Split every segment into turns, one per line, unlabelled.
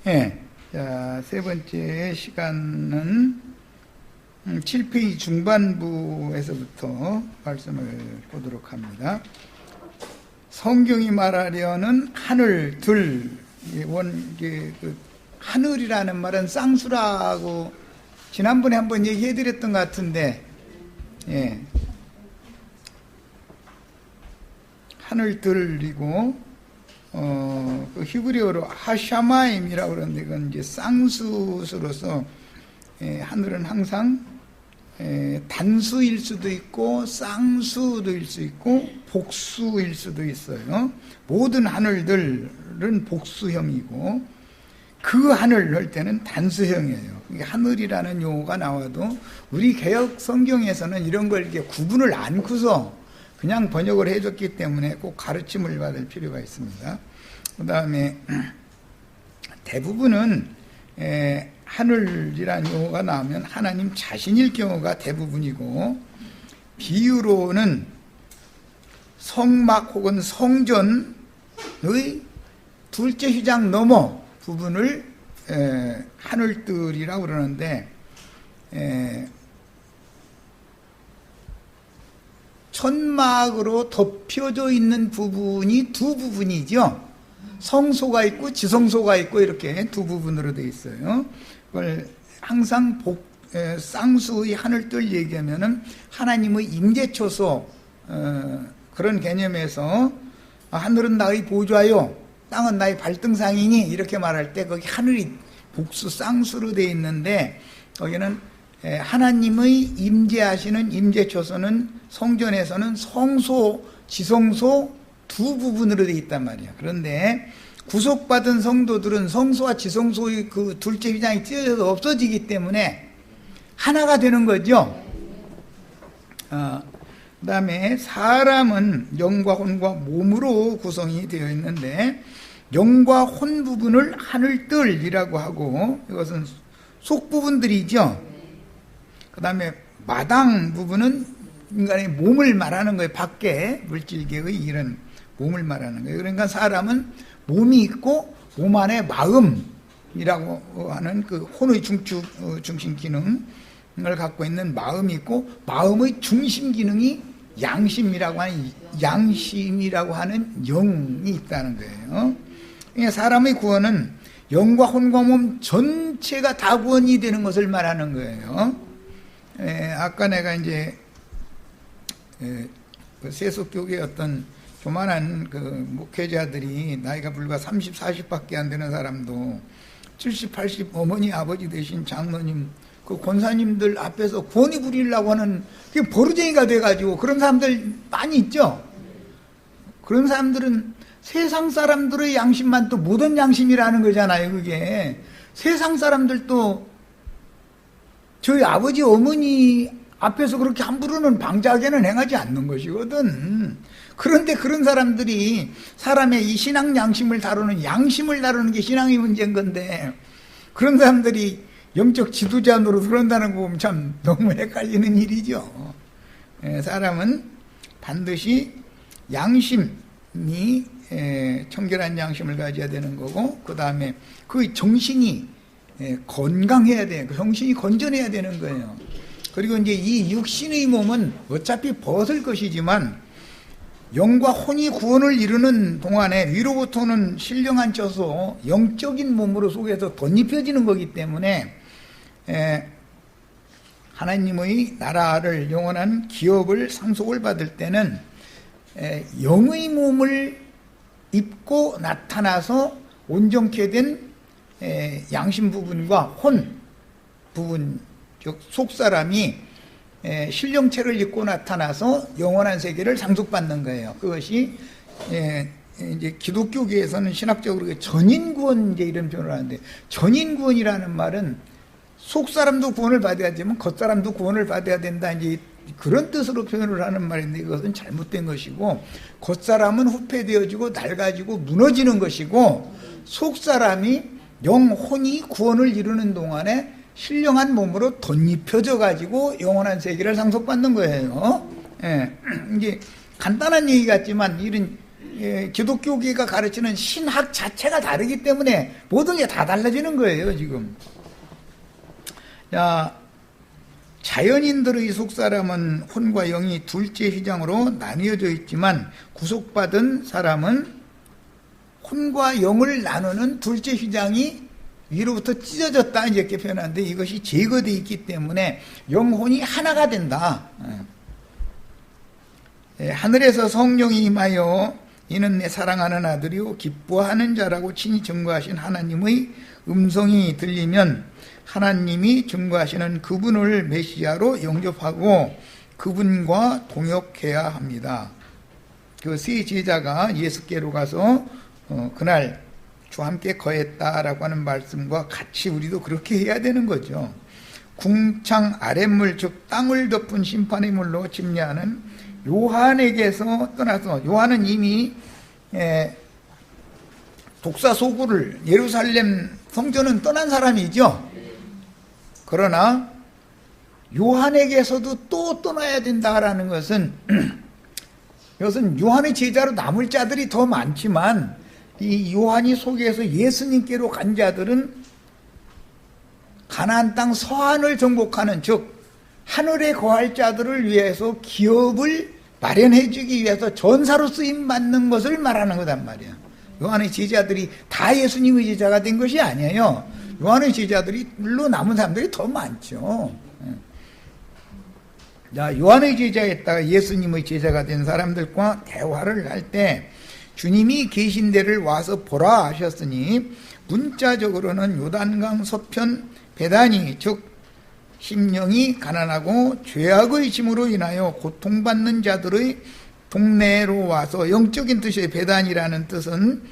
예. 자, 세 번째 시간은 7페이지 중반부에서부터 말씀을 보도록 합니다. 성경이 말하려는 하늘, 들, 그 하늘이라는 말은 쌍수라고 지난번에 한번 얘기해드렸던 것 같은데, 예. 하늘들이고, 그 히브리어로 하샤마임이라고 그러는데, 그건 이제 쌍수로서, 하늘은 항상, 단수일 수도 있고, 쌍수일 수 있고, 복수일 수도 있어요. 모든 하늘들은 복수형이고, 그 하늘 할 때는 단수형이에요. 하늘이라는 용어가 나와도, 우리 개역 성경에서는 이런 걸 이렇게 구분을 않고서, 그냥 번역을 해줬기 때문에 꼭 가르침을 받을 필요가 있습니다. 그 다음에 대부분은 하늘이라는 용어가 나오면 하나님 자신일 경우가 대부분이고, 비유로는 성막 혹은 성전의 둘째 휘장 너머 부분을 하늘들이라고 그러는데, 천막으로 덮여져 있는 부분이 두 부분이죠. 성소가 있고 지성소가 있고 이렇게 두 부분으로 되어 있어요. 그걸 항상 쌍수의 하늘들 얘기하면은 하나님의 임재초소 그런 개념에서 하늘은 나의 보좌요, 땅은 나의 발등상이니 이렇게 말할 때 거기 하늘이 복수 쌍수로 되어 있는데, 거기는 하나님의 임재하시는 임재초소는 성전에서는 성소, 지성소 두 부분으로 되어 있단 말이에요. 그런데 구속받은 성도들은 성소와 지성소의 그 둘째 휘장이 찢어져서 없어지기 때문에 하나가 되는 거죠. 그 다음에 사람은 영과 혼과 몸으로 구성이 되어 있는데, 영과 혼 부분을 하늘들이라고 하고, 이것은 속 부분들이죠. 그 다음에 마당 부분은 인간의 몸을 말하는 거예요. 밖에 물질계의 이런 몸을 말하는 거예요. 그러니까 사람은 몸이 있고 몸 안에 마음이라고 하는 그 혼의 중심 기능을 갖고 있는 마음이 있고, 마음의 중심 기능이 양심이라고 하는 영이 있다는 거예요. 그러니까 사람의 구원은 영과 혼과 몸 전체가 다 구원이 되는 것을 말하는 거예요. 아까 내가 이제 그 세속교계 어떤 교만한 그 목회자들이 나이가 불과 30, 40밖에 안 되는 사람도 70, 80 어머니 아버지 되신 장로님, 그 권사님들 앞에서 권위 부리려고 하는 그게 버르쟁이가 돼가지고 그런 사람들 많이 있죠. 그런 사람들은 세상 사람들의 양심만 또 모든 양심이라는 거잖아요. 그게 세상 사람들도 저희 아버지 어머니 앞에서 그렇게 함부로는 방자하게는 행하지 않는 것이거든. 그런데 그런 사람들이 사람의 이 신앙 양심을 다루는, 양심을 다루는 게 신앙의 문제인 건데, 그런 사람들이 영적 지도자 노릇 그런다는 거 보면 참 너무 헷갈리는 일이죠. 사람은 반드시 양심이 청결한 양심을 가져야 되는 거고, 그 다음에 그 정신이 건강해야 돼요. 정신이 건전해야 되는 거예요. 그리고 이제 이 육신의 몸은 어차피 벗을 것이지만, 영과 혼이 구원을 이루는 동안에 위로부터는 신령 안쳐서 영적인 몸으로 속에서 덧입혀지는 거기 때문에, 하나님의 나라를 영원한 기업을 상속을 받을 때는 영의 몸을 입고 나타나서 온전케 된 양심 부분과 혼 부분, 즉 속사람이 신령체를 입고 나타나서 영원한 세계를 상속받는 거예요. 그것이 이제 기독교계에서는 신학적으로 전인구원 이제 이런 표현을 하는데, 전인구원이라는 말은 속사람도 구원을 받아야 되면 겉사람도 구원을 받아야 된다, 이제 그런 뜻으로 표현을 하는 말인데, 이것은 잘못된 것이고, 겉사람은 후패되어지고 낡아지고 무너지는 것이고, 속사람이 영혼이 구원을 이루는 동안에 신령한 몸으로 덧입혀져 가지고 영원한 세계를 상속받는 거예요. 이게 간단한 얘기 같지만 이런 기독교계가 가르치는 신학 자체가 다르기 때문에 모든 게 다 달라지는 거예요, 지금. 자, 자연인들의 속사람은 혼과 영이 둘째 휘장으로 나뉘어져 있지만 구속받은 사람은 혼과 영을 나누는 둘째 휘장이 위로부터 찢어졌다 이렇게 표현하는데 이것이 제거되어 있기 때문에 영혼이 하나가 된다. 하늘에서 성령이 임하여 이는 내 사랑하는 아들이요 기뻐하는 자라고 친히 증거하신 하나님의 음성이 들리면 하나님이 증거하시는 그분을 메시아로 영접하고 그분과 동역해야 합니다. 그 세 제자가 예수께로 가서 그날 주와 함께 거했다라고 하는 말씀과 같이 우리도 그렇게 해야 되는 거죠. 궁창 아랫물 즉 땅을 덮은 심판의 물로 침례하는 요한에게서 떠나서 요한은 이미 독사소굴을 예루살렘 성전은 떠난 사람이죠. 그러나 요한에게서도 또 떠나야 된다라는 것은 이것은 요한의 제자로 남을 자들이 더 많지만 이 요한이 소개해서 예수님께로 간 자들은 가나안 땅 서안을 정복하는 즉 하늘에 거할 자들을 위해서 기업을 마련해 주기 위해서 전사로 쓰임 받는 것을 말하는 거단 말이야. 요한의 제자들이 다 예수님의 제자가 된 것이 아니에요. 요한의 제자들로 남은 사람들이 더 많죠. 자, 요한의 제자였다가 예수님의 제자가 된 사람들과 대화를 할 때 주님이 계신 데를 와서 보라 하셨으니 문자적으로는 요단강 서편 베다니 즉 심령이 가난하고 죄악의 짐으로 인하여 고통받는 자들의 동네로 와서 영적인 뜻이에요. 베단이라는 뜻은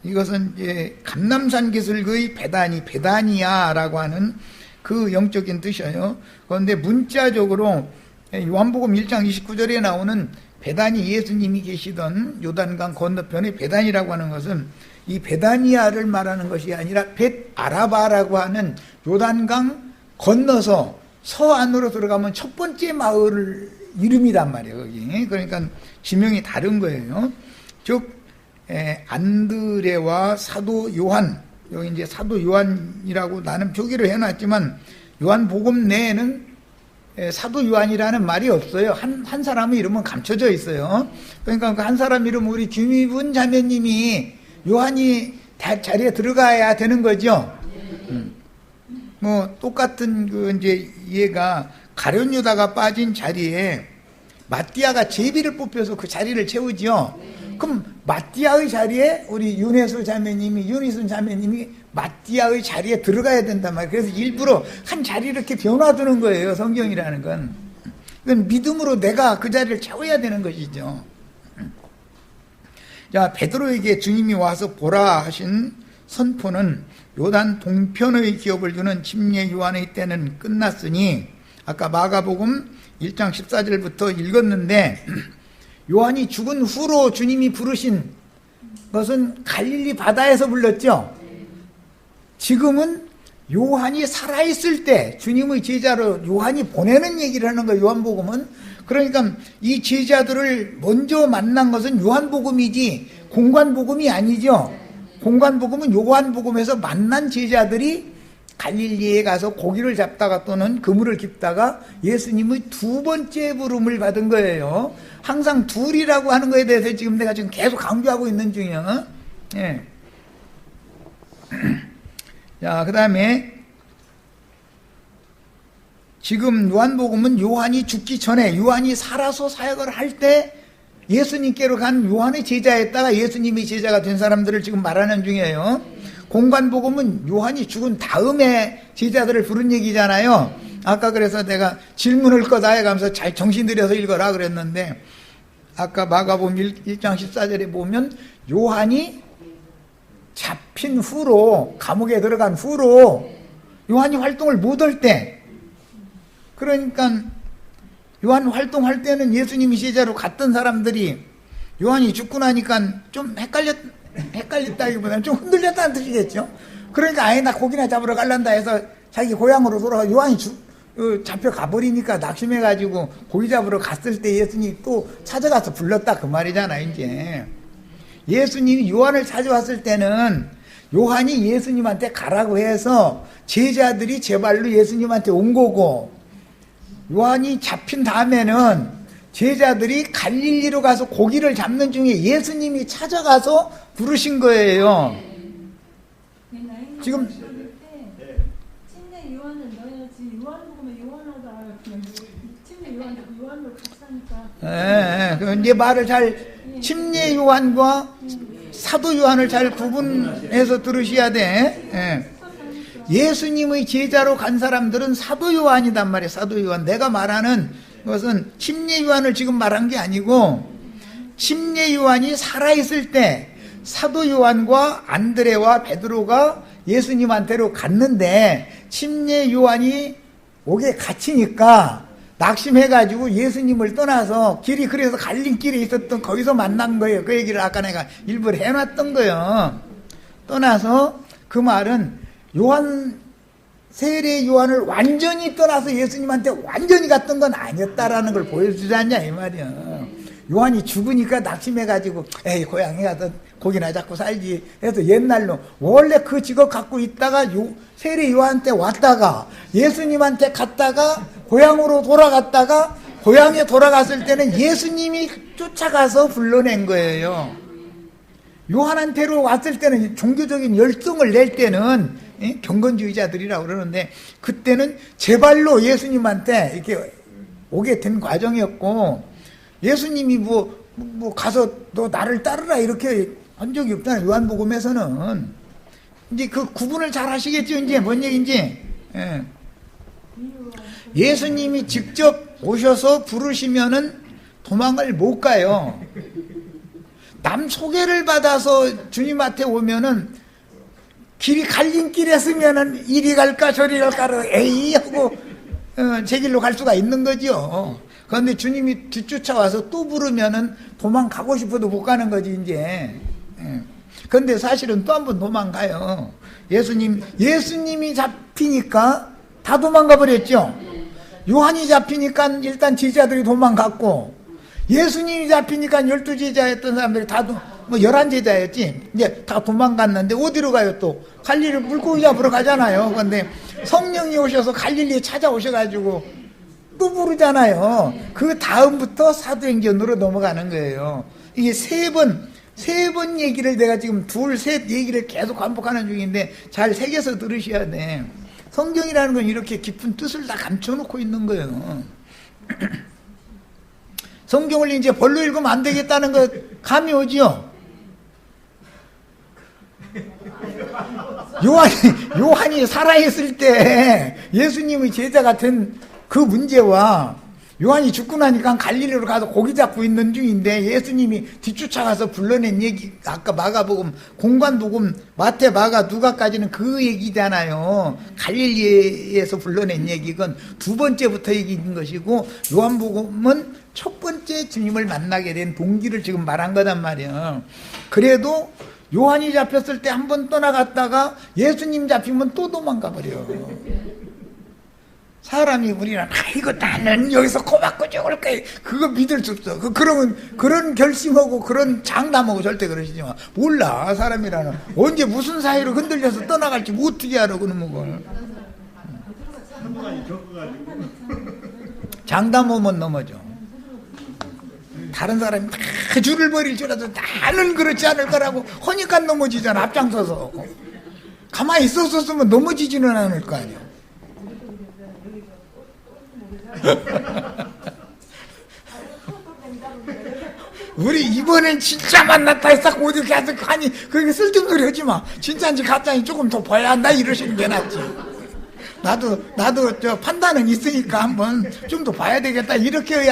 이것은 이제 감람산 기슭의 베다니 베다니아라고 하는 그 영적인 뜻이에요. 그런데 문자적으로 요한복음 1장 29절에 나오는 베다니 예수님이 계시던 요단강 건너편의 베다니라고 하는 것은 이 베다니아를 말하는 것이 아니라 벳 아라바라고 하는 요단강 건너서 서안으로 들어가면 첫 번째 마을 이름이란 말이에요. 거기. 그러니까 지명이 다른 거예요. 즉 안드레와 사도 요한, 여기 이제 사도 요한이라고 나는 표기를 해놨지만 요한복음 내에는 사도 요한이라는 말이 없어요. 한 사람의 이름은 감춰져 있어요. 그러니까 그 한 사람 이름 우리 김희분 자매님이 요한이 자리에 들어가야 되는 거죠. 뭐 똑같은 그 이제 얘가 가룟 유다가 빠진 자리에 마띠아가 제비를 뽑혀서 그 자리를 채우죠. 그럼 마띠아의 자리에 우리 윤희순 자매님이 마띠아의 자리에 들어가야 된단 말이에요. 그래서 일부러 한 자리를 이렇게 변화두는 거예요. 성경이라는 건. 그건 믿음으로 내가 그 자리를 채워야 되는 것이죠. 자, 베드로에게 주님이 와서 보라 하신 선포는 요단 동편의 기업을 주는 침례 요한의 때는 끝났으니 아까 마가복음 1장 14절부터 읽었는데 요한이 죽은 후로 주님이 부르신 것은 갈릴리 바다에서 불렀죠. 지금은 요한이 살아있을 때 주님의 제자로 요한이 보내는 얘기를 하는 거예요. 요한복음은. 그러니까 이 제자들을 먼저 만난 것은 요한복음이지 공관복음이 아니죠. 공관복음은 요한복음에서 만난 제자들이 갈릴리에 가서 고기를 잡다가 또는 그물을 깁다가 예수님의 두 번째 부름을 받은 거예요. 항상 둘이라고 하는 거에 대해서 지금 내가 지금 계속 강조하고 있는 중이에요. 예. 자, 그 다음에 지금 요한복음은 요한이 죽기 전에 요한이 살아서 사역을 할 때 예수님께로 간 요한의 제자였다가 예수님이 제자가 된 사람들을 지금 말하는 중이에요. 공관복음은 요한이 죽은 다음에 제자들을 부른 얘기잖아요. 아까 그래서 내가 질문을 거다 해가면서 잘 정신 들여서 읽어라 그랬는데 아까 마가복음 1장 14절에 보면 요한이 잡힌 후로 감옥에 들어간 후로 요한이 활동을 못할 때 그러니까 요한 활동할 때는 예수님이 제자로 갔던 사람들이 요한이 죽고 나니까 좀 헷갈렸다기보다는 좀 흔들렸다는 뜻이겠죠. 그러니까 아예 나 고기나 잡으러 갈란다 해서 자기 고향으로 돌아가 요한이 잡혀가 버리니까 낙심해가지고 고기 잡으러 갔을 때 예수님이 또 찾아가서 불렀다 그 말이잖아. 이제 예수님이 요한을 찾아왔을 때는 요한이 예수님한테 가라고 해서 제자들이 제발로 예수님한테 온 거고, 요한이 잡힌 다음에는 제자들이 갈릴리로 가서 고기를 잡는 중에 예수님이 찾아가서 부르신 거예요. 지금
침례 요한은 너희는 지금 요한복음에 요한하다 침례 요한도 그 요한으로 같이 하니까.
그 이제 말을 잘 침례 요한과 사도 요한을 잘 구분해서 들으셔야 돼. 예수님의 제자로 간 사람들은 사도 요한이단 말이에요. 사도 요한. 내가 말하는 것은 침례 요한을 지금 말한 게 아니고, 침례 요한이 살아있을 때 사도 요한과 안드레와 베드로가 예수님한테로 갔는데, 침례 요한이 옥에 갇히니까 낙심해가지고 예수님을 떠나서 길이, 그래서 갈림길에 있었던 거기서 만난 거예요. 그 얘기를 아까 내가 일부러 해놨던 거예요. 떠나서, 그 말은 요한, 세례 요한을 완전히 떠나서 예수님한테 완전히 갔던 건 아니었다라는 걸 보여주지 않냐 이 말이야. 요한이 죽으니까 낙심해가지고 에이 고향에 가서 고기나 잡고 살지 해서 옛날로 원래 그 직업 갖고 있다가 세례 요한한테 왔다가 예수님한테 갔다가 고향으로 돌아갔다가, 고향에 돌아갔을 때는 예수님이 쫓아가서 불러낸 거예요. 요한한테로 왔을 때는 종교적인 열성을 낼 때는 경건주의자들이라고 그러는데, 그때는 제발로 예수님한테 이렇게 오게 된 과정이었고, 예수님이 뭐 가서 너 나를 따르라 이렇게 한 적이 없잖아요. 요한복음에서는. 이제 그 구분을 잘 하시겠죠. 이제 뭔 얘기인지. 예수님이 직접 오셔서 부르시면은 도망을 못 가요. 남 소개를 받아서 주님한테 오면은 길이 갈림길에 쓰면은 이리 갈까 저리 갈까 에이 하고 제 길로 갈 수가 있는 거죠. 그런데 주님이 뒤쫓아와서 또 부르면은 도망가고 싶어도 못 가는 거지 이제. 그런데 사실은 또 한 번 도망가요. 예수님이 잡히니까 다 도망가 버렸죠. 요한이 잡히니까 일단 제자들이 도망갔고, 예수님이 잡히니까 12제자였던 사람들이 다 11제자였지. 이제 다 도망갔는데 어디로 가요 또? 갈릴리 물고기 잡으러 가잖아요. 그런데 성령이 오셔서 갈릴리에 찾아오셔가지고 또 부르잖아요. 그 다음부터 사도행전으로 넘어가는 거예요. 이게 세 번 얘기를 내가 지금 셋 얘기를 계속 반복하는 중인데 잘 새겨서 들으셔야 돼. 성경이라는 건 이렇게 깊은 뜻을 다 감춰놓고 있는 거예요. 성경을 이제 벌로 읽으면 안 되겠다는 거 감이 오지요? 요한이 살아있을 때 예수님의 제자가 된 그 문제와, 요한이 죽고 나니까 갈릴리로 가서 고기 잡고 있는 중인데 예수님이 뒤쫓아가서 불러낸 얘기, 아까 마가복음, 공관복음, 마태, 마가, 누가까지는 그 얘기잖아요. 갈릴리에서 불러낸 얘기, 그건 두 번째부터 얘기인 것이고, 요한복음은 첫 번째 주님을 만나게 된 동기를 지금 말한 거단 말이에요. 그래도 요한이 잡혔을 때 한 번 떠나갔다가 예수님 잡히면 또 도망가 버려. 사람이 우리는 아이고 나는 여기서 고맙고 죽을 거야, 그거 믿을 수 없어. 그런 결심하고 그런 장담하고 절대 그러시지 마. 몰라, 사람이라는 언제 무슨 사이로 흔들려서 떠나갈지 어떻게 알아. 그놈의 걸 장담하면 넘어져. 다른 사람이 막 줄을 버릴 줄 알아도 나는 그렇지 않을 거라고 하니까 넘어지잖아. 앞장서서 가만히 있었으면 넘어지지는 않을 거 아니야. 우리 이번엔 진짜 만났다 했어. 어디 가서 가니 그렇게 쓸데없는 소리 하지 마. 진짜인지 가짜인지 조금 더 봐야 한다 이러시는 게 낫지. 나도 저 판단은 있으니까 한번 좀 더 봐야 되겠다 이렇게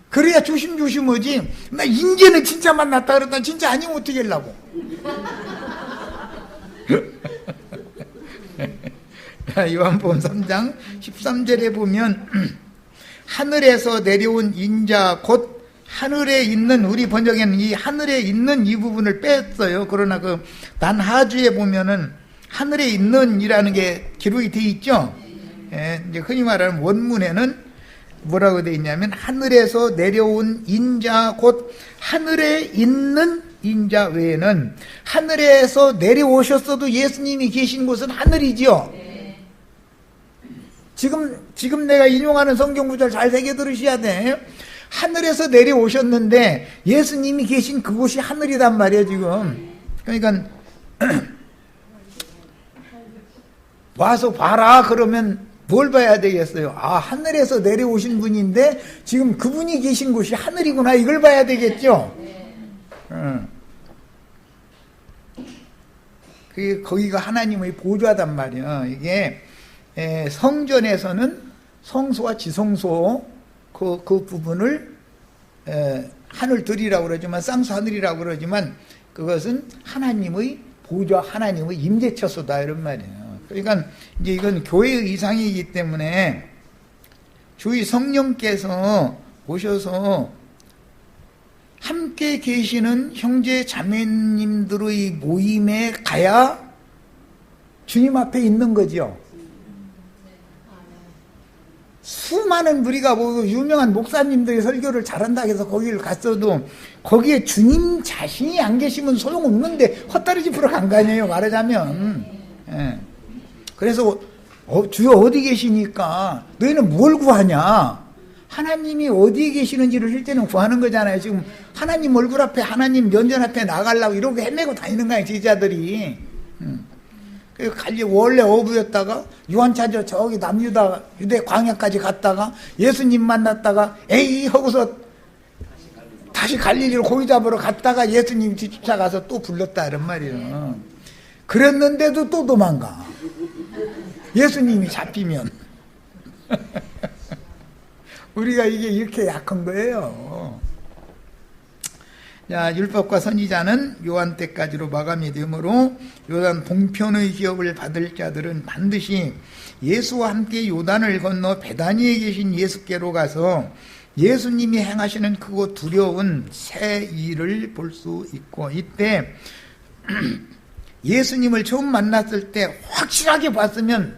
그래야 조심조심하지. 나 인제는 진짜 만났다 그러다 진짜 아니면 어떻게 하려고. 요한복음 3장 13절에 보면 하늘에서 내려온 인자 곧 하늘에 있는, 우리 번역에는 이 하늘에 있는 이 부분을 뺐어요. 그러나 그 난하주에 보면은 하늘에 있는 이라는 게 기록이 되어 있죠. 이제 흔히 말하는 원문에는 뭐라고 되어 있냐면 하늘에서 내려온 인자 곧 하늘에 있는 인자 외에는 하늘에서 내려오셨어도 예수님이 계신 곳은 하늘이지요. 지금 내가 인용하는 성경 구절 잘 새겨 들으셔야 돼. 하늘에서 내려오셨는데 예수님이 계신 그곳이 하늘이단 말이에요, 지금. 그러니까 와서 봐라 그러면 뭘 봐야 되겠어요? 아, 하늘에서 내려오신 분인데 지금 그분이 계신 곳이 하늘이구나, 이걸 봐야 되겠죠? 그게 거기가 하나님의 보좌단 말이에요. 이게 성전에서는 성소와 지성소 그 부분을 하늘들이라고 그러지만 쌍수하늘이라고 그러지만 그것은 하나님의 보좌, 하나님의 임재처소다 이런 말이에요. 그러니까 이제 이건 교회의 이상이기 때문에 주의 성령께서 오셔서 함께 계시는 형제 자매님들의 모임에 가야 주님 앞에 있는 거죠. 수많은 무리가 모이고 유명한 목사님들이 설교를 잘한다 해서 거기를 갔어도 거기에 주님 자신이 안 계시면 소용없는데 헛다리 짚으러 간 거 아니에요, 말하자면. 그래서 주여 어디 계시니까 너희는 뭘 구하냐? 하나님이 어디에 계시는지를 실제는 구하는 거잖아요. 지금 하나님 얼굴 앞에, 하나님 면전 앞에 나가려고 이렇게 헤매고 다니는 거예요, 제자들이. 그래서 갈리 원래 어부였다가 요한 찾아 저기 남유다 유대 광야까지 갔다가 예수님 만났다가 에이 하고서 다시 갈릴리로 고기 잡으러 갔다가 예수님 뒤쫓아가서 또 불렀다 이런 말이에요. 그랬는데도 또 도망가. 예수님이 잡히면. 우리가 이게 이렇게 약한 거예요. 자, 율법과 선지자는 요한 때까지로 마감이 되므로 요단 동편의 기업을 받을 자들은 반드시 예수와 함께 요단을 건너 베다니에 계신 예수께로 가서 예수님이 행하시는 크고 두려운 새 일을 볼 수 있고, 이때 예수님을 처음 만났을 때 확실하게 봤으면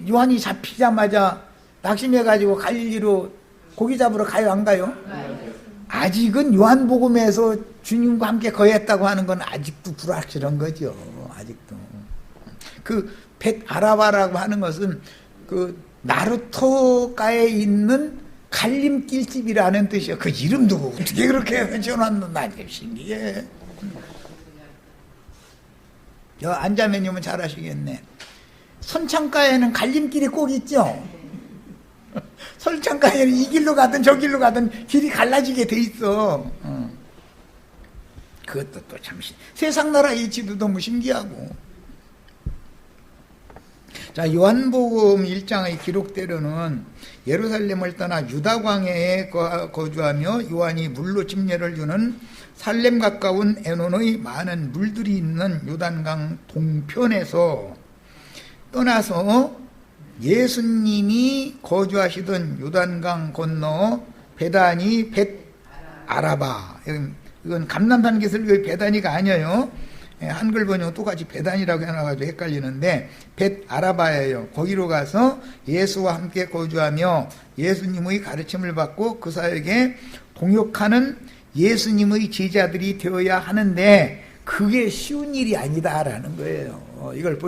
요한이 잡히자마자 낙심해가지고 갈릴리로 고기 잡으러 가요, 안 가요? 아직은 요한복음에서 주님과 함께 거했다고 하는 건 아직도 불확실한 거죠. 아직도. 그 벳 아라바라고 하는 것은 그 나루토가에 있는 갈림길집이라는 뜻이에요. 그 이름도 어떻게 그렇게 지어놨는가 신기해. 안자매님은 잘 아시겠네. 선창가에는 갈림길이 꼭 있죠. 설창가에는 이 길로 가든 저 길로 가든 길이 갈라지게 돼 있어. 그것도 또 참 세상 나라 이치도 너무 신기하고. 자, 요한복음 1장의 기록대로는 예루살렘을 떠나 유다 광야에 거주하며 요한이 물로 침례를 주는 살렘 가까운 에논의 많은 물들이 있는 요단강 동편에서 떠나서 예수님이 거주하시던 요단강 건너 베다니 벳 아라바, 이건 감람산 기슭의 베다니가 아니에요. 한글 번역 똑같이 베다니라고 해놔가지고 헷갈리는데 벳 아라바예요. 거기로 가서 예수와 함께 거주하며 예수님의 가르침을 받고 그 사역에 동역하는 예수님의 제자들이 되어야 하는데 그게 쉬운 일이 아니다라는 거예요. 이걸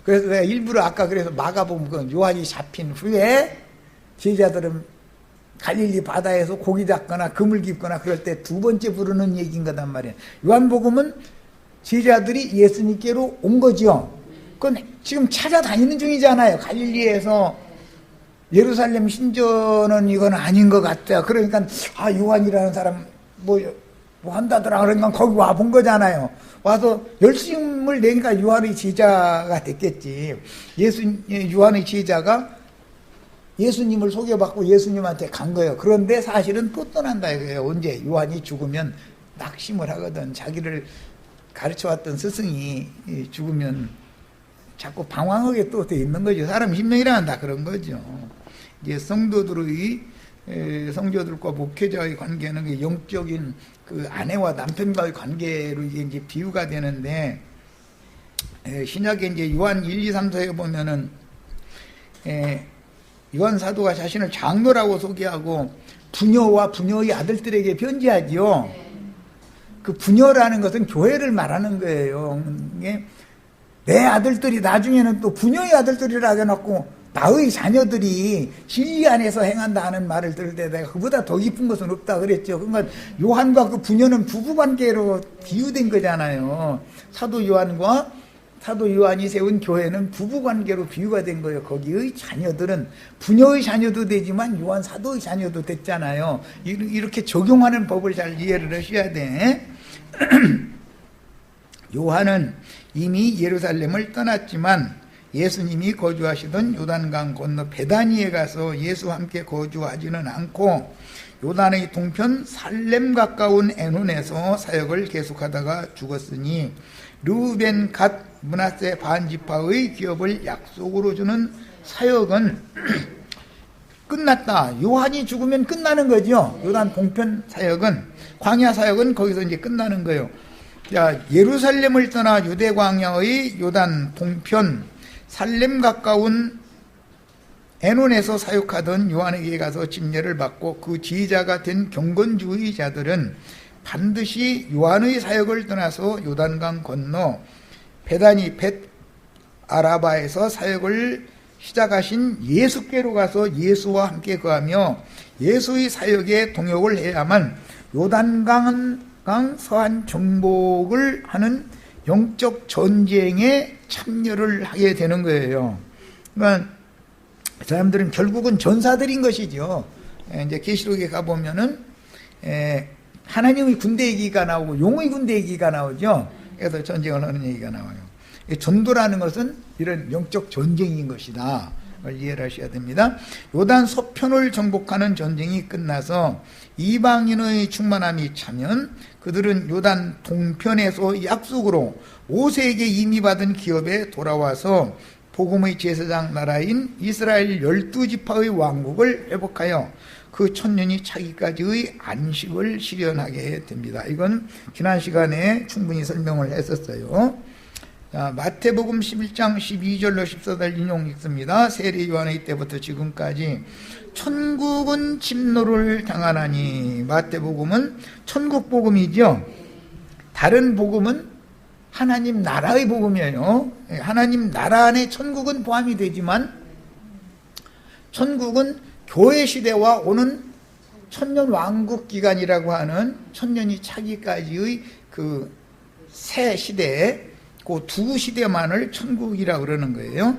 그래서 내가 일부러 아까 그래서 마가복음 요한이 잡힌 후에 제자들은 갈릴리 바다에서 고기 잡거나 그물 깁거나 그럴 때 두 번째 부르는 얘기인 거단 말이에요. 요한복음은 제자들이 예수님께로 온 거죠. 그건 지금 찾아다니는 중이잖아요. 갈릴리에서 예루살렘 신전은 이건 아닌 것 같다. 그러니까 요한이라는 사람 뭐 한다더라. 그러니까 거기 와 본 거잖아요. 와서 열심을 내니까 요한의 제자가 됐겠지. 요한의 제자가 예수님을 소개받고 예수님한테 간 거예요. 그런데 사실은 또 떠난다 이거예요. 언제? 요한이 죽으면 낙심을 하거든. 자기를 가르쳐왔던 스승이 죽으면 자꾸 방황하게 또 돼 있는 거죠. 사람 신명이라는 다 그런 거죠. 이제 성도들과 목회자의 관계는 영적인 그 아내와 남편과의 관계로 이제 비유가 되는데, 신약에 이제 요한 1, 2, 3서에 보면은 요한 사도가 자신을 장로라고 소개하고 부녀와 부녀의 아들들에게 편지하지요. 그 부녀라는 것은 교회를 말하는 거예요. 이게 내 아들들이 나중에는 또 부녀의 아들들이라 해놓고 나의 자녀들이 진리 안에서 행한다 하는 말을 들을 때 내가 그보다 더 깊은 것은 없다 그랬죠. 그러니까 요한과 그 부녀는 부부관계로 비유된 거잖아요. 사도 요한이 세운 교회는 부부관계로 비유가 된 거예요. 거기의 자녀들은 부녀의 자녀도 되지만 요한 사도의 자녀도 됐잖아요. 이렇게 적용하는 법을 잘 이해를 하셔야 돼. 요한은 이미 예루살렘을 떠났지만 예수님이 거주하시던 요단강 건너 베다니에 가서 예수와 함께 거주하지는 않고 요단의 동편 살렘 가까운 에논에서 사역을 계속하다가 죽었으니 르우벤 갓 므낫세 반지파의 기업을 약속으로 주는 사역은 끝났다. 요한이 죽으면 끝나는 거죠. 요단 동편 사역은, 광야 사역은 거기서 이제 끝나는 거예요. 자, 예루살렘을 떠나 유대 광야의 요단 동편 살렘 가까운 에논에서 사역하던 요한에게 가서 침례를 받고 그 지휘자가 된 경건주의자들은 반드시 요한의 사역을 떠나서 요단강 건너 베다니 벳 아라바에서 사역을 시작하신 예수께로 가서 예수와 함께 거하며 예수의 사역에 동역을 해야만 요단강 서한 정복을 하는 영적 전쟁에 참여를 하게 되는 거예요. 그러니까 사람들은 결국은 전사들인 것이죠. 이제 계시록에 가보면은 하나님의 군대 얘기가 나오고 용의 군대 얘기가 나오죠. 그래서 전쟁을 하는 얘기가 나와요. 전도라는 것은 이런 영적 전쟁인 것이다. 그걸 이해를 하셔야 됩니다. 요단 서편을 정복하는 전쟁이 끝나서 이방인의 충만함이 차면 그들은 요단 동편에서 약속으로 5세에게 이미 받은 기업에 돌아와서 복음의 제사장 나라인 이스라엘 12지파의 왕국을 회복하여 그 천년이 차기까지의 안식을 실현하게 됩니다. 이건 지난 시간에 충분히 설명을 했었어요. 자, 마태복음 11장 12절로 14절 인용 읽습니다. 세례 요한의 때부터 지금까지 천국은 침노를 당하나니, 마태복음은 천국 복음이죠. 다른 복음은 하나님 나라의 복음이에요. 하나님 나라 안에 천국은 포함이 되지만 천국은 교회 시대와 오는 천년 왕국 기간이라고 하는 천년이 차기까지의 그 새 시대에 그 두 시대만을 천국이라고 그러는 거예요.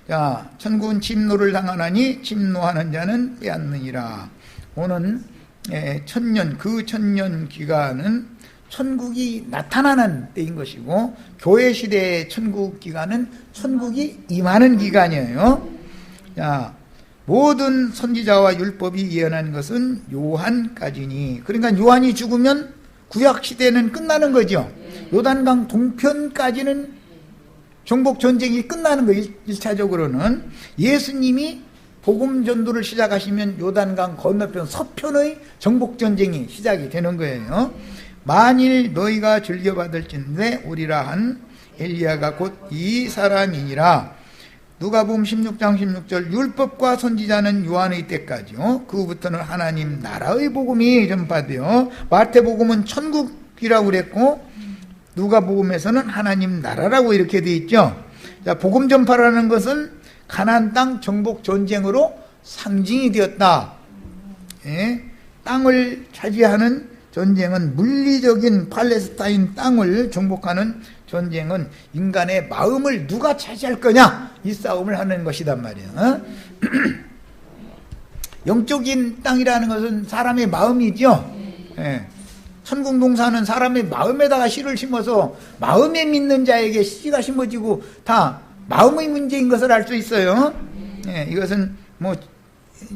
자, 천국은 침노를 당하나니 침노하는 자는 빼앗느니라. 오는 천년, 그 천년 기간은 천국이 나타나는 때인 것이고, 교회 시대의 천국 기간은 천국이 임하는 기간이에요. 자, 모든 선지자와 율법이 예언한 것은 요한까지니. 그러니까 요한이 죽으면 구약 시대는 끝나는 거죠. 요단강 동편까지는 정복 전쟁이 끝나는 거예요. 1차적으로는 예수님이 복음 전도를 시작하시면 요단강 건너편 서편의 정복 전쟁이 시작이 되는 거예요. 만일 너희가 즐겨받을진대 오리라 한 엘리야가 곧 이 사람이니라. 누가복음 16장 16절 율법과 선지자는 요한의 때까지요. 그 후부터는 하나님 나라의 복음이 전파되어, 마태복음은 천국이라고 그랬고 누가복음에서는 하나님 나라라고 이렇게 되어 있죠. 자, 복음 전파라는 것은 가나안 땅 정복 전쟁으로 상징이 되었다. 땅을 차지하는 전쟁은, 물리적인 팔레스타인 땅을 정복하는 전쟁은 인간의 마음을 누가 차지할 거냐, 이 싸움을 하는 것이단 말이에요. 영적인 땅이라는 것은 사람의 마음이죠. 천국 농사는 사람의 마음에다가 씨를 심어서 마음에 믿는 자에게 씨가 심어지고 다 마음의 문제인 것을 알 수 있어요. 이것은 뭐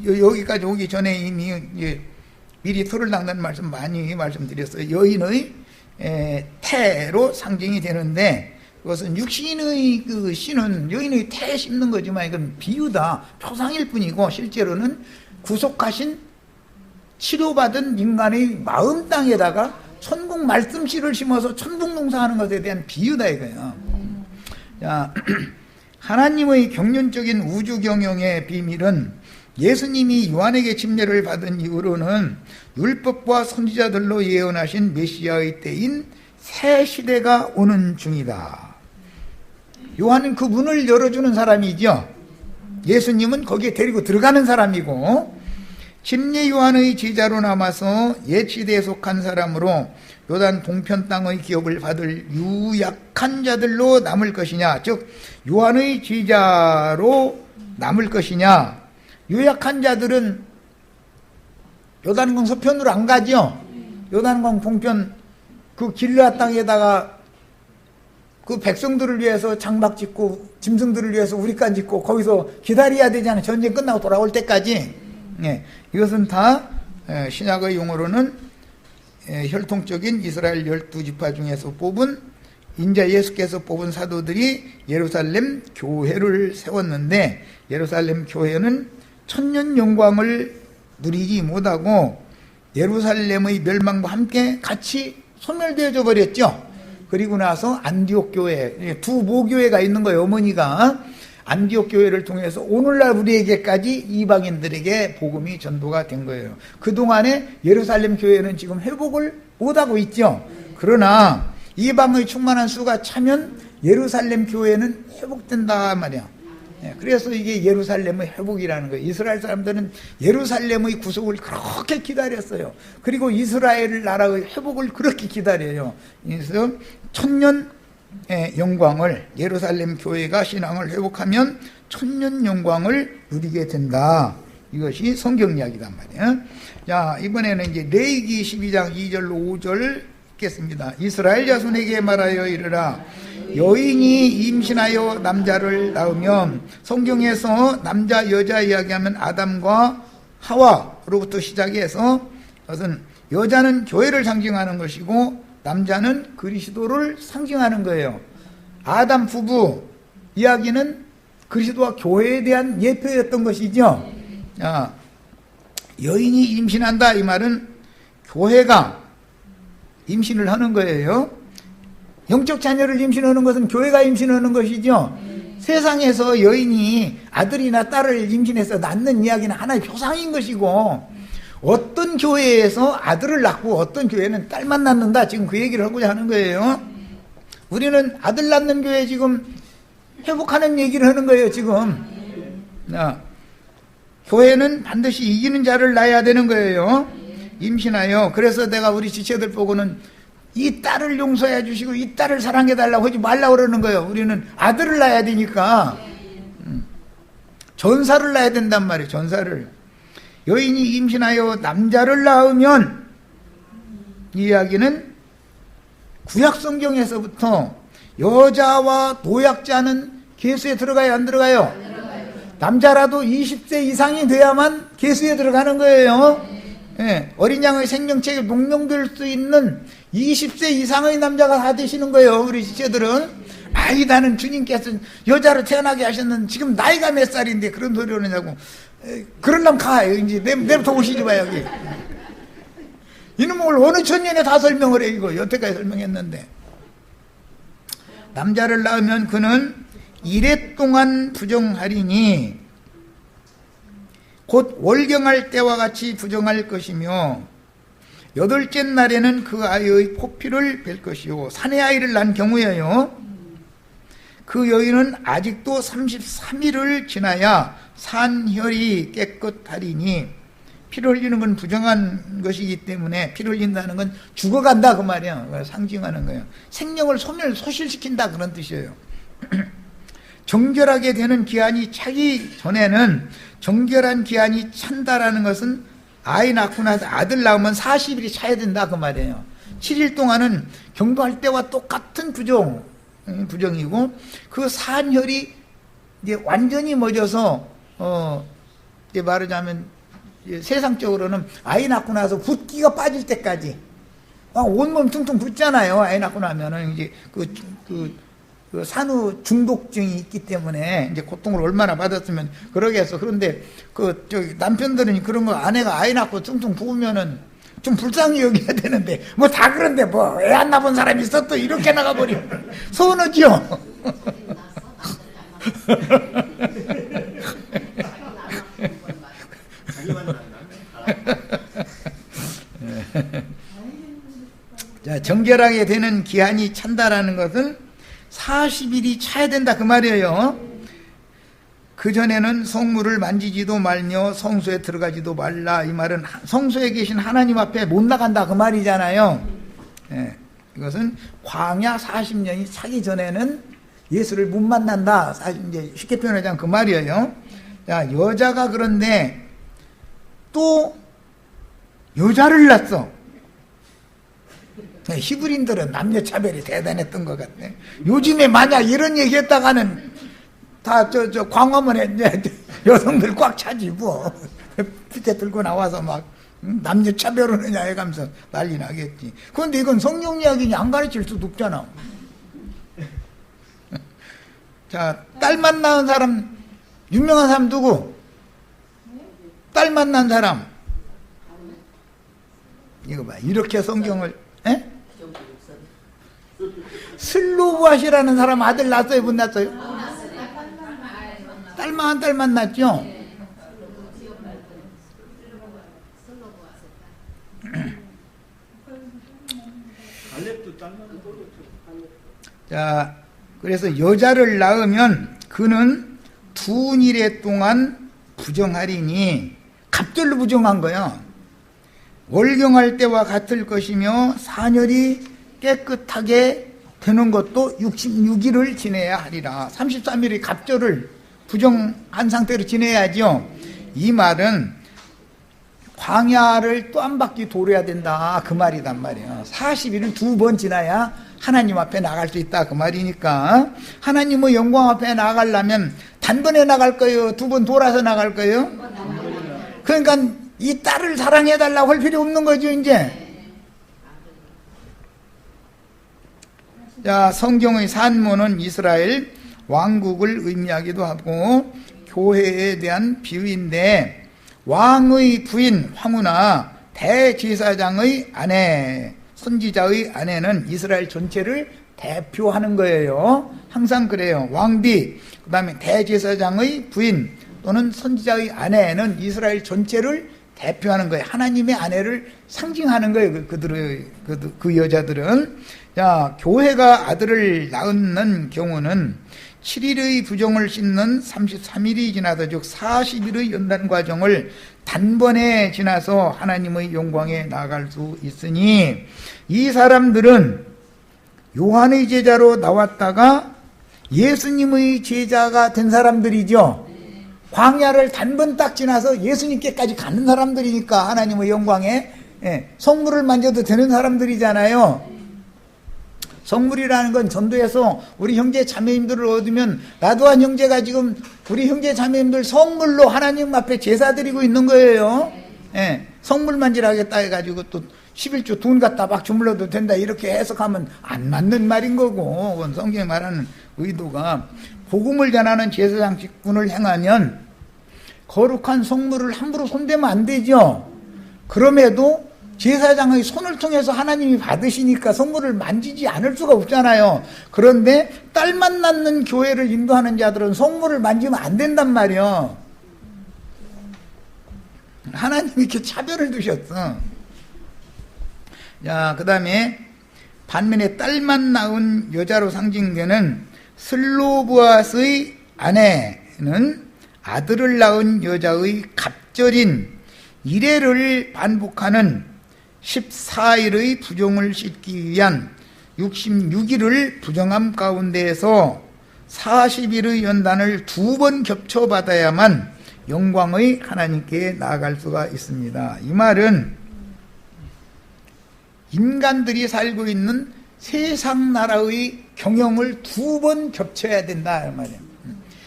여기까지 오기 전에 이미 미리 토를 닦는 말씀 많이 말씀드렸어요. 여인의 태로 상징이 되는데, 그것은 육신의 그 씨는 여인의 태에 심는 거지만 이건 비유다, 표상일 뿐이고 실제로는 구속하신 치료받은 인간의 마음 땅에다가 천국 말씀 씨를 심어서 천국 농사하는 것에 대한 비유다 이거예요. 자, 하나님의 경륜적인 우주 경영의 비밀은 예수님이 요한에게 침례를 받은 이후로는 율법과 선지자들로 예언하신 메시아의 때인 새 시대가 오는 중이다. 요한은 그 문을 열어주는 사람이죠. 예수님은 거기에 데리고 들어가는 사람이고, 침례 요한의 제자로 남아서 옛 시대에 속한 사람으로 요단 동편 땅의 기업을 받을 유약한 자들로 남을 것이냐, 즉 요한의 제자로 남을 것이냐. 유약한 자들은 요단강 서편으로 안 가죠. 요단강 동편 그 길르앗 땅에다가 그 백성들을 위해서 장막 짓고 짐승들을 위해서 우리간 짓고 거기서 기다려야 되잖아요. 전쟁 끝나고 돌아올 때까지. 이것은 다 신약의 용어로는 혈통적인 이스라엘 12지파 중에서 뽑은 인자 예수께서 뽑은 사도들이 예루살렘 교회를 세웠는데, 예루살렘 교회는 천년 영광을 누리지 못하고 예루살렘의 멸망과 함께 같이 소멸되어져 버렸죠. 그리고 나서 안디옥 교회, 두 모교회가 있는 거예요. 어머니가 안디옥 교회를 통해서 오늘날 우리에게까지 이방인들에게 복음이 전도가 된 거예요. 그동안에 예루살렘 교회는 지금 회복을 못하고 있죠. 그러나 이방의 충만한 수가 차면 예루살렘 교회는 회복된다 말이야. 그래서 이게 예루살렘의 회복이라는 거예요. 이스라엘 사람들은 예루살렘의 구속을 그렇게 기다렸어요. 그리고 이스라엘 나라의 회복을 그렇게 기다려요. 그래서 천년 영광을, 예루살렘 교회가 신앙을 회복하면 천년 영광을 누리게 된다. 이것이 성경 이야기단 말이에요. 자, 이번에는 이제 레위기 12장 2절로 5절 읽겠습니다. 이스라엘 자손에게 말하여 이르라. 여인이 임신하여 남자를 낳으면, 성경에서 남자 여자 이야기하면 아담과 하와로부터 시작해서, 그것은 여자는 교회를 상징하는 것이고 남자는 그리스도를 상징하는 거예요. 아담 부부 이야기는 그리스도와 교회에 대한 예표였던 것이죠. 여인이 임신한다 이 말은 교회가 임신을 하는 거예요. 영적 자녀를 임신하는 것은 교회가 임신하는 것이죠. 세상에서 여인이 아들이나 딸을 임신해서 낳는 이야기는 하나의 표상인 것이고, 어떤 교회에서 아들을 낳고 어떤 교회는 딸만 낳는다, 지금 그 얘기를 하고자 하는 거예요. 우리는 아들 낳는 교회 지금 회복하는 얘기를 하는 거예요. 지금 교회는 반드시 이기는 자를 낳아야 되는 거예요. 임신하여. 그래서 내가 우리 지체들 보고는 이 딸을 용서해 주시고 이 딸을 사랑해 달라고 하지 말라고 그러는 거예요. 우리는 아들을 낳아야 되니까 전사를 낳아야 된단 말이에요. 전사를. 여인이 임신하여 남자를 낳으면, 이 이야기는 구약 성경에서부터 여자와 노약자는 계수에 들어가요, 안 들어가요? 남자라도 20세 이상이 돼야만 계수에 들어가는 거예요. 어린 양의 생명체에 농용될 수 있는 20세 이상의 남자가 다 되시는 거예요. 우리 지체들은. 아이, 나는 주님께서 여자로 태어나게 하셨는데 지금 나이가 몇 살인데 그런 소리 하느냐고. 그러려면 가. 이제 내부터 오시지 마, 여기. 이놈을 어느 천년에 다 설명을 해, 이거. 여태까지 설명했는데. 남자를 낳으면 그는 이래 동안 부정하리니 곧 월경할 때와 같이 부정할 것이며, 여덟째 날에는 그 아이의 포피를 뺄 것이요. 사내 아이를 낳은 경우에요, 그 여인은 아직도 33일을 지나야 산혈이 깨끗하리니, 피를 흘리는 건 부정한 것이기 때문에 피를 흘린다는 건 죽어간다 그 말이에요. 상징하는 거예요. 생명을 소실시킨다 그런 뜻이에요. 정결하게 되는 기한이 차기 전에는, 정결한 기한이 찬다라는 것은 아이 낳고 나서 아들 낳으면 40일이 차야 된다 그 말이에요. 7일 동안은 경도할 때와 똑같은 부정이고, 그 산혈이 이제 완전히 멎어서 이제 말하자면 이제 세상적으로는 아이 낳고 나서 붓기가 빠질 때까지 온몸 퉁퉁 붓잖아요. 아이 낳고 나면은 이제 그 산후 중독증이 있기 때문에 이제 고통을 얼마나 받았으면 그러겠어. 그런데 남편들은 그런 거, 아내가 아이 낳고 퉁퉁 부으면은 좀 불쌍히 여겨야 되는데, 뭐 다 그런데 뭐 애 안 낳은 사람이 있어 또 이렇게 나가버려. 서운하죠. 정결하게 되는 기한이 찬다라는 것은 40일이 차야 된다 그 말이에요. 그전에는 성물을 만지지도 말며 성소에 들어가지도 말라. 이 말은 성소에 계신 하나님 앞에 못 나간다 그 말이잖아요. 예, 이것은 광야 40년이 차기 전에는 예수를 못 만난다. 사실 이제 쉽게 표현하자면 그 말이에요. 자, 여자가 그런데 또 여자를 낳았어. 히브리인들은 남녀 차별이 대단했던 것 같아. 요즘에 만약 이런 얘기 했다가는 다 광화문에 여성들 꽉 차지 뭐. 피켓 들고 나와서 막 남녀 차별하느냐 해가면서 난리 나겠지. 그런데 이건 성경 이야기니 안 가르칠 수도 없잖아. 자, 딸만 낳은 사람, 유명한 사람 누구? 딸만 낳은 사람. 이거 봐. 이렇게 성경을, 에? 슬로브아시라는 사람 아들 낳았어요? 못 낳았어요? 딸만 낳았죠? 자, 그래서 여자를 낳으면 그는 둔일에 동안 부정하리니, 갑절로 부정한 거야. 월경할 때와 같을 것이며 사년이 깨끗하게 되는 것도 66일을 지내야 하리라. 33일의 갑절을 부정한 상태로 지내야죠. 이 말은 광야를 또 한 바퀴 돌아야 된다 그 말이단 말이에요. 40일은 2번 지나야 하나님 앞에 나갈 수 있다 그 말이니까, 하나님의 영광 앞에 나가려면 단번에 나갈 거예요? 2번 돌아서 나갈 거예요? 그러니까 이 딸을 사랑해달라고 할 필요 없는 거죠 이제. 자, 성경의 산모는 이스라엘 왕국을 의미하기도 하고 교회에 대한 비유인데, 왕의 부인 황후나 대제사장의 아내, 선지자의 아내는 이스라엘 전체를 대표하는 거예요. 항상 그래요. 왕비, 그 다음에 대제사장의 부인 또는 선지자의 아내는 이스라엘 전체를 대표하는 거예요. 하나님의 아내를 상징하는 거예요. 그 여자들은. 자, 교회가 아들을 낳는 경우는 7일의 부정을 씻는 33일이 지나서, 즉 40일의 연단 과정을 단번에 지나서 하나님의 영광에 나아갈 수 있으니, 이 사람들은 요한의 제자로 나왔다가 예수님의 제자가 된 사람들이죠. 광야를 단번 딱 지나서 예수님께까지 가는 사람들이니까, 하나님의 영광에 성물을 만져도 되는 사람들이잖아요. 성물이라는 건 전도해서 우리 형제 자매님들을 얻으면, 나도한 형제가 지금 우리 형제 자매님들 성물로 하나님 앞에 제사 드리고 있는 거예요. 성물 만지라겠다 해가지고 또 11조 돈 갖다 막 주물러도 된다 이렇게 해석하면 안 맞는 말인 거고, 그건 성경이 말하는 의도가, 복음을 전하는 제사장 직분을 행하면 거룩한 성물을 함부로 손대면 안 되죠. 그럼에도 제사장의 손을 통해서 하나님이 받으시니까 성물을 만지지 않을 수가 없잖아요. 그런데 딸만 낳는 교회를 인도하는 자들은 성물을 만지면 안 된단 말이에요. 하나님이 이렇게 차별을 두셨어. 자, 그 다음에 반면에 딸만 낳은 여자로 상징되는 슬로브아스의 아내는 아들을 낳은 여자의 갑절인 이레를 반복하는 14일의 부정을 씻기 위한 66일을 부정함 가운데에서 40일의 연단을 2번 겹쳐받아야만 영광의 하나님께 나아갈 수가 있습니다. 이 말은 인간들이 살고 있는 세상 나라의 경영을 2번 겹쳐야 된다 이 말이에요.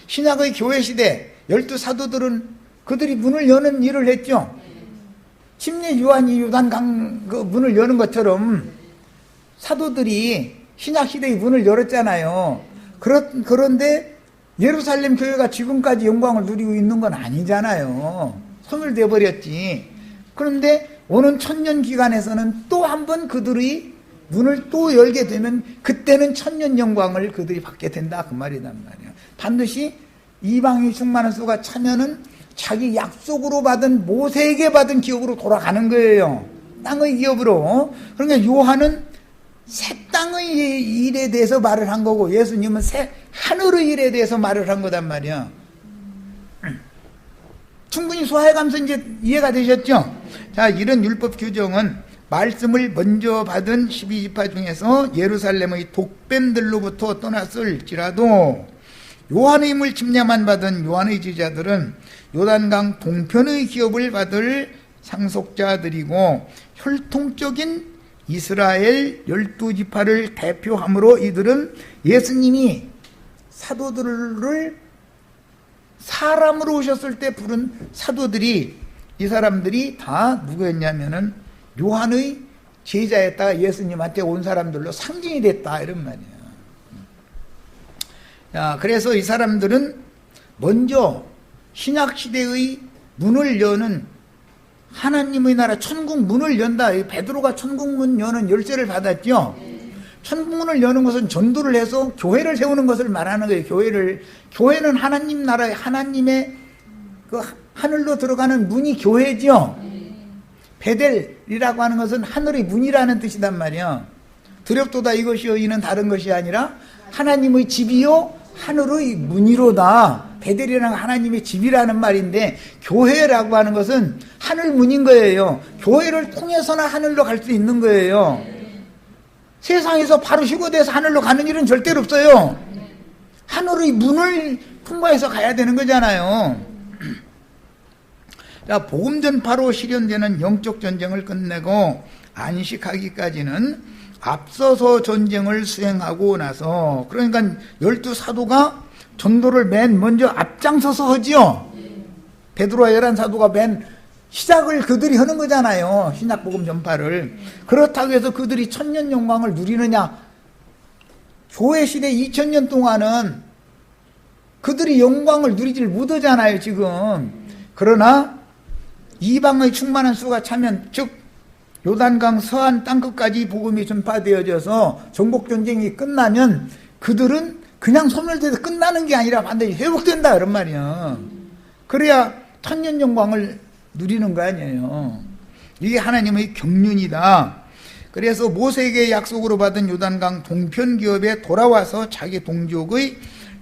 신약의 교회 시대 12사도들은 그들이 문을 여는 일을 했죠. 침례 요한이 요단강 그 문을 여는 것처럼 사도들이 신약 시대의 문을 열었잖아요. 그런데 예루살렘 교회가 지금까지 영광을 누리고 있는 건 아니잖아요. 소멸되어 버렸지. 그런데 오는 천년 기간에서는 또 한 번 그들의 문을 또 열게 되면 그때는 천년 영광을 그들이 받게 된다 그 말이란 말이에요. 반드시 이방인 충만한 수가 차면은 자기 약속으로 받은 모세에게 받은 기업으로 돌아가는 거예요. 땅의 기업으로. 그러니까 요한은 새 땅의 일에 대해서 말을 한 거고, 예수님은 새 하늘의 일에 대해서 말을 한 거단 말이야. 충분히 소화해가면서 이제 이해가 되셨죠? 자, 이런 율법 규정은 말씀을 먼저 받은 12지파 중에서 예루살렘의 독뱀들로부터 떠났을지라도 요한의 힘을 침략만 받은 요한의 지자들은 요단강 동편의 기업을 받을 상속자들이고 혈통적인 이스라엘 12지파를 대표함으로 이들은 예수님이 사도들을 사람으로 오셨을 때 부른 사도들이, 이 사람들이 다 누구였냐면은 요한의 제자였다가 예수님한테 온 사람들로 상징이 됐다, 이런 말이에요. 자, 그래서 이 사람들은 먼저 신약시대의 문을 여는 하나님의 나라 천국 문을 연다. 베드로가 천국 문 여는 열쇠를 받았죠. 천국 문을 여는 것은 전도를 해서 교회를 세우는 것을 말하는 거예요. 교회는 하나님 나라의, 하나님의 그 하늘로 들어가는 문이 교회죠. 베델이라고 하는 것은 하늘의 문이라는 뜻이단 말이야. 두렵도다 이것이요 이는 다른 것이 아니라 하나님의 집이요 하늘의 문이로다. 베델이라는 하나님의 집이라는 말인데, 교회라고 하는 것은 하늘 문인 거예요. 교회를 통해서나 하늘로 갈 수 있는 거예요. 세상에서 바로 휴거돼서 하늘로 가는 일은 절대로 없어요. 하늘의 문을 통과해서 가야 되는 거잖아요. 자, 복음 전파로 실현되는 영적 전쟁을 끝내고 안식하기까지는 앞서서 전쟁을 수행하고 나서, 그러니까 12사도가 전도를 맨 먼저 앞장서서 하지요. 베드로와 11사도가 맨 시작을 그들이 하는 거잖아요. 신약복음 전파를. 그렇다고 해서 그들이 천년 영광을 누리느냐? 교회 시대 2000년 동안은 그들이 영광을 누리질 못하잖아요, 지금. 그러나 이방의 충만한 수가 차면, 즉 요단강 서안 땅끝까지 복음이 전파되어져서 전국전쟁이 끝나면 그들은 그냥 소멸돼서 끝나는 게 아니라 반드시 회복된다, 그런 말이야. 그래야 천년 영광을 누리는 거 아니에요. 이게 하나님의 경륜이다. 그래서 모세에게 약속으로 받은 요단강 동편 기업에 돌아와서 자기 동족의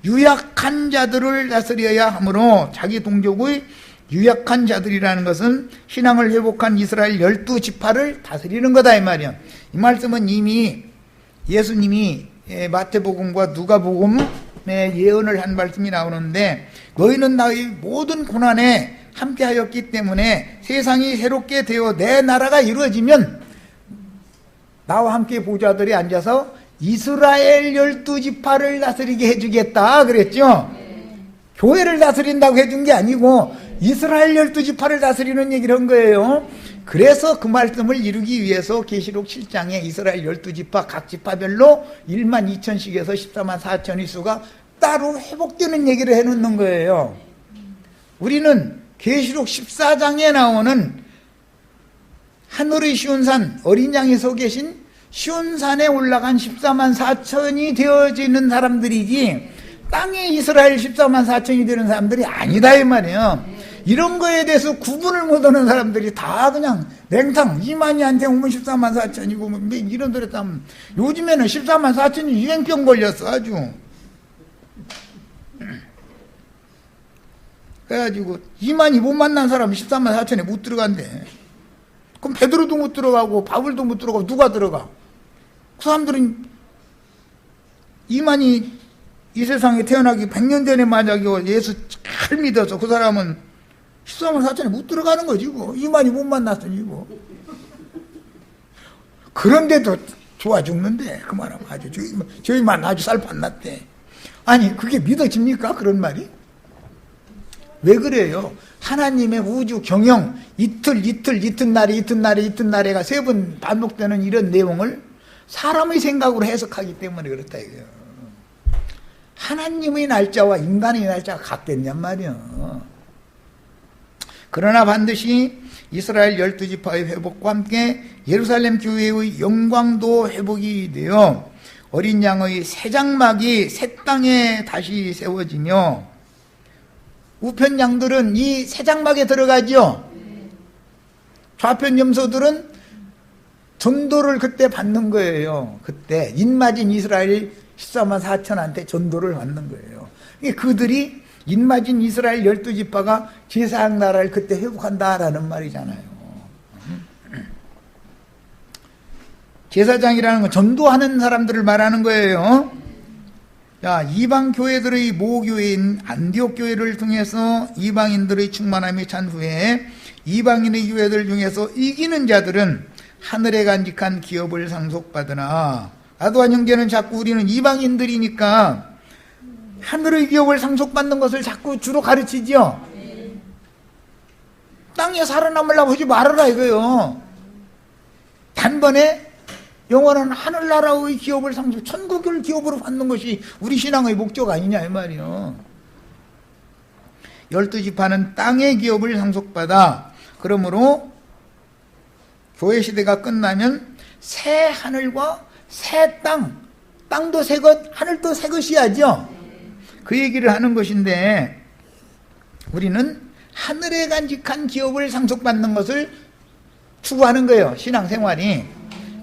유약한 자들을 다스려야 하므로, 자기 동족의 유약한 자들이라는 것은 신앙을 회복한 이스라엘 12지파를 다스리는 거다, 이 말이야. 이 말씀은 이미 예수님이 마태복음과 누가복음에 예언을 한 말씀이 나오는데, 너희는 나의 모든 고난에 함께하였기 때문에 세상이 새롭게 되어 내 나라가 이루어지면 나와 함께 보좌들이 앉아서 이스라엘 12지파를 다스리게 해주겠다 그랬죠. 교회를 다스린다고 해준 게 아니고 이스라엘 12지파를 다스리는 얘기를 한 거예요. 그래서 그 말씀을 이루기 위해서 계시록 7장에 이스라엘 12지파 각 지파별로 1만 2천씩에서 14만 4천의 수가 따로 회복되는 얘기를 해놓는 거예요. 우리는 계시록 14장에 나오는 하늘의 시온산, 어린 양이 서 계신 시온산에 올라간 14만 4천이 되어지는 사람들이지 땅에 이스라엘 14만 4천이 되는 사람들이 아니다, 이 말이에요. 이런 거에 대해서 구분을 못하는 사람들이 다 그냥 냉탕 2만이한테 오면 14만 4천이고 뭐 이런 소리 하면, 요즘에는 14만 4천이 유행병 걸렸어 아주. 그래가지고 2만이 못 만난 사람은 14만 4천에 못 들어간대. 그럼 베드로도 못 들어가고 바울도 못 들어가고 누가 들어가? 그 사람들은 2만이 이 세상에 태어나기 100년 전에 만약에 예수 잘 믿어서 그 사람은 14만 4천에 못 들어가는 거지 뭐. 2만이 못 만났으니 뭐. 그런데도 좋아 죽는데 그 말하면 아주 저희만 아주 살판 났대. 아니 그게 믿어집니까, 그런 말이? 왜 그래요? 하나님의 우주 경영, 이튿날에가 3번 반복되는 이런 내용을 사람의 생각으로 해석하기 때문에 그렇다 이거예요. 하나님의 날짜와 인간의 날짜가 같겠냔 말이야. 그러나 반드시 이스라엘 12지파의 회복과 함께 예루살렘 교회의 영광도 회복이 되어 어린 양의 새 장막이 새 땅에 다시 세워지며, 우편 양들은 이 새 장막에 들어가죠. 좌편 염소들은 전도를 그때 받는 거예요. 그때 인마진 이스라엘 14만 4천한테 전도를 받는 거예요. 그들이 인마진 이스라엘 12지파가 제사장 나라를 그때 회복한다라는 말이잖아요. 제사장이라는 건 전도하는 사람들을 말하는 거예요. 자, 이방 교회들의 모교회인 안디옥 교회를 통해서 이방인들의 충만함이 찬 후에 이방인의 교회들 중에서 이기는 자들은 하늘에 간직한 기업을 상속받으나, 아도한 형제는 자꾸 우리는 이방인들이니까 하늘의 기업을 상속받는 것을 자꾸 주로 가르치죠. 땅에 살아남으려고 하지 말아라 이거요. 단번에 영원한 하늘나라의 기업을 상속, 천국을 기업으로 받는 것이 우리 신앙의 목적 아니냐 이 말이요. 12지파는 땅의 기업을 상속받아, 그러므로 교회 시대가 끝나면 새 하늘과 새 땅, 땅도 새 것, 하늘도 새 것이야죠. 그 얘기를 하는 것인데, 우리는 하늘에 간직한 기업을 상속받는 것을 추구하는 거예요, 신앙생활이.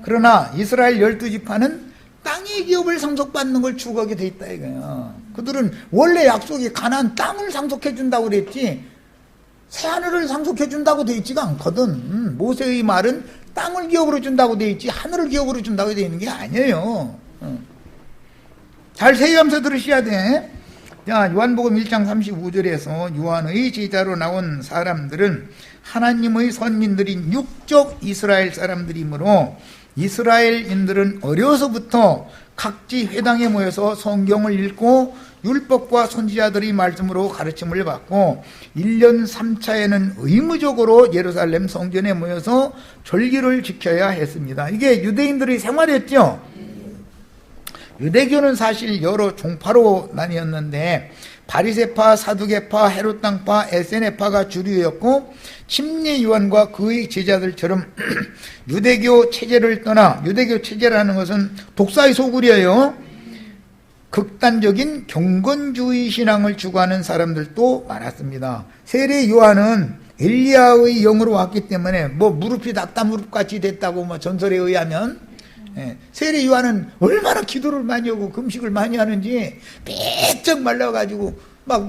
그러나 이스라엘 12지파는 땅의 기업을 상속받는 걸 추구하게 돼 있다 이거예요. 그들은 원래 약속이 가나안 땅을 상속해 준다고 그랬지 새하늘을 상속해 준다고 돼 있지가 않거든. 모세의 말은 땅을 기업으로 준다고 돼 있지 하늘을 기업으로 준다고 돼 있는 게 아니에요. 잘 세우면서 들으셔야 돼. 자, 요한복음 1장 35절에서 요한의 제자로 나온 사람들은 하나님의 선민들인 육적 이스라엘 사람들이므로, 이스라엘인들은 어려서부터 각지 회당에 모여서 성경을 읽고 율법과 선지자들의 말씀으로 가르침을 받고 1년 3차에는 의무적으로 예루살렘 성전에 모여서 절기를 지켜야 했습니다. 이게 유대인들의 생활이었죠. 유대교는 사실 여러 종파로 나뉘었는데 바리새파, 사두개파, 헤롯당파, 에세네파가 주류였고, 침례 요한과 그의 제자들처럼 유대교 체제를 떠나, 유대교 체제라는 것은 독사의 소굴이에요. 극단적인 경건주의 신앙을 추구하는 사람들도 많았습니다. 세례 요한은 엘리야의 영으로 왔기 때문에 뭐 무릎이 낙타 무릎같이 됐다고 뭐 전설에 의하면, 세례 요한은 얼마나 기도를 많이 하고 금식을 많이 하는지 삐쩍 말라가지고 막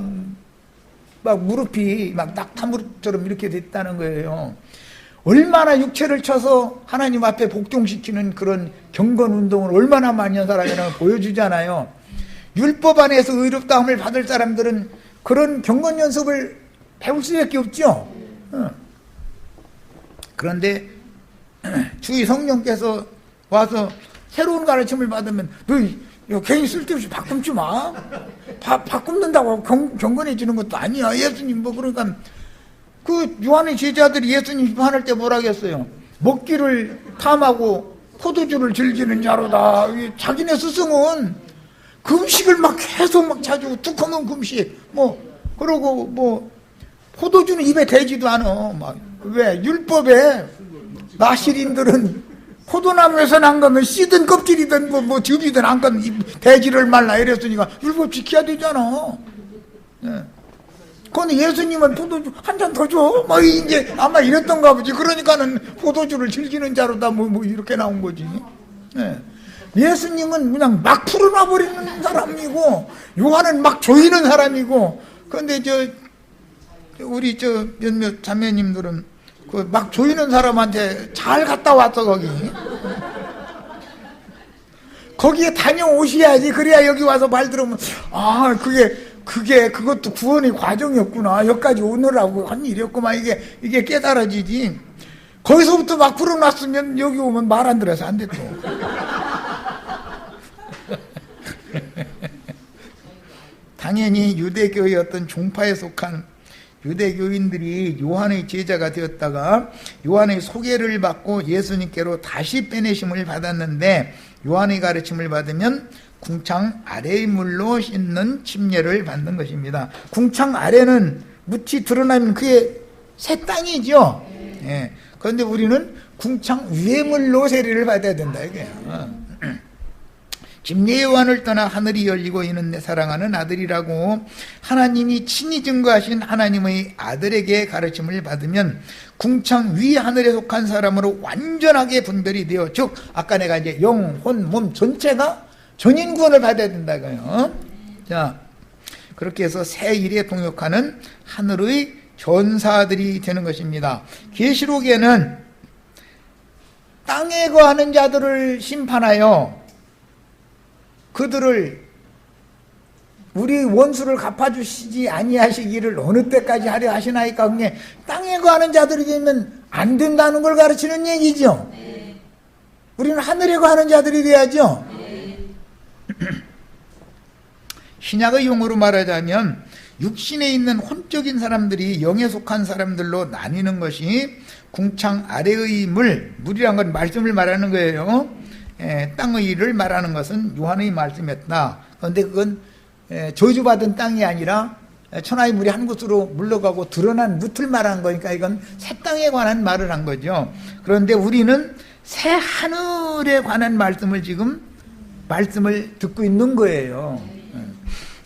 무릎이 막 낙타 무릎처럼 이렇게 됐다는 거예요. 얼마나 육체를 쳐서 하나님 앞에 복종시키는 그런 경건 운동을 얼마나 많이 한 사람이라고 보여주잖아요. 율법 안에서 의롭다함을 받을 사람들은 그런 경건 연습을 배울 수밖에 없죠. 그런데 주의 성령께서 와서 새로운 가르침을 받으면 너 괜히 쓸데없이 바꿈지 마. 바꾼다고 경건해지는 것도 아니야. 예수님 뭐 그러니까 그 요한의 제자들이 예수님 비판할 때 뭐라 했어요? 먹기를 탐하고 포도주를 즐기는 자로다. 자기네 스승은 금식을 막 계속 막 자주 두꺼운 금식 그러고 뭐 포도주는 입에 대지도 않아. 막 왜 율법에 나실인들은 포도나무에서 난 거면 씨든 껍질이든 뭐 즙이든 안 건 대지를 말라 이랬으니까 율법 지켜야 되잖아. 그런데 예수님은 포도주 한 잔 더 줘? 뭐 이제 아마 이랬던가 보지. 그러니까는 포도주를 즐기는 자로다 뭐 이렇게 나온 거지. 예수님은 그냥 막 풀어놔 버리는 사람이고 요한은 막 조이는 사람이고. 그런데 우리 몇몇 자매님들은 그 막 조이는 사람한테 잘 갔다 왔어 거기에 다녀오셔야지. 그래야 여기 와서 말 들으면 그것도 구원의 과정이었구나. 여기까지 오느라고 한 일이었구만. 이게 깨달아지지. 거기서부터 막 풀어놨으면 여기 오면 말 안 들어서 안 됐죠. 당연히 유대교의 어떤 종파에 속한 유대교인들이 요한의 제자가 되었다가 요한의 소개를 받고 예수님께로 다시 빼내심을 받았는데, 요한의 가르침을 받으면 궁창 아래의 물로 씻는 침례를 받는 것입니다. 궁창 아래는 묻히 드러나면 그게 새 땅이죠. 그런데 우리는 궁창 위의 물로 세례를 받아야 된다 이거예요. 침례 요한을 떠나 하늘이 열리고 이는 내 사랑하는 아들이라고 하나님이 친히 증거하신 하나님의 아들에게 가르침을 받으면 궁창 위 하늘에 속한 사람으로 완전하게 분별이 되어, 즉 아까 내가 이제 영, 혼, 몸 전체가 전인 구원을 받아야 된다고요. 자, 그렇게 해서 새 일에 동역하는 하늘의 전사들이 되는 것입니다. 계시록에는 땅에 거하는 자들을 심판하여 그들을 우리 원수를 갚아주시지 아니하시기를 어느 때까지 하려 하시나이까. 그게 땅에 거하는 자들이 되면 안 된다는 걸 가르치는 얘기죠. 네. 우리는 하늘에 거하는 자들이 돼야죠. 네. 신약의 용어로 말하자면 육신에 있는 혼적인 사람들이 영에 속한 사람들로 나뉘는 것이 궁창 아래의 물이란 건 말씀을 말하는 거예요. 땅의 일을 말하는 것은 요한의 말씀이었다. 그런데 그건 저주받은 땅이 아니라 천하의 물이 한 곳으로 물러가고 드러난 무틀 말하는 거니까 이건 새 땅에 관한 말을 한 거죠. 그런데 우리는 새 하늘에 관한 말씀을 지금 말씀을 듣고 있는 거예요.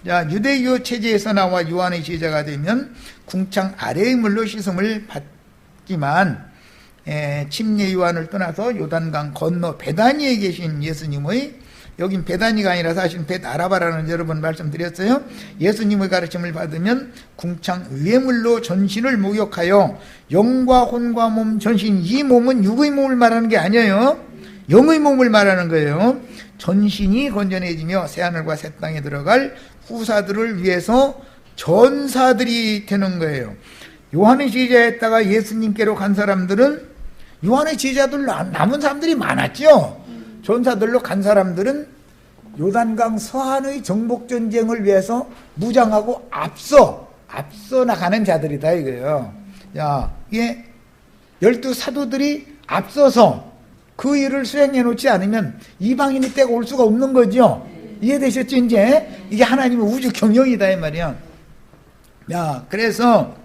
자, 유대교 체제에서 나와 요한의 제자가 되면 궁창 아래의 물로 씻음을 받지만 침례 요한을 떠나서 요단강 건너 베다니에 계신 예수님의, 여긴 베다니가 아니라 사실 벳아라바라는 여러 번 말씀드렸어요. 예수님의 가르침을 받으면 궁창 위의 물로 전신을 목욕하여 영과 혼과 몸 전신, 이 몸은 육의 몸을 말하는 게 아니에요. 영의 몸을 말하는 거예요. 전신이 건전해지며 새하늘과 새 땅에 들어갈 후사들을 위해서 전사들이 되는 거예요. 요한의 제자였다가 예수님께로 간 사람들은, 요한의 제자들 남은 사람들이 많았죠. 전사들로 간 사람들은 요단강 서한의 정복전쟁을 위해서 무장하고 앞서 나가는 자들이다 이거예요. 야, 이게 12 사도들이 앞서서 그 일을 수행해 놓지 않으면 이방인이 때가 올 수가 없는 거죠. 이해되셨죠? 이제 이게 하나님의 우주 경영이다 이 말이야. 야, 그래서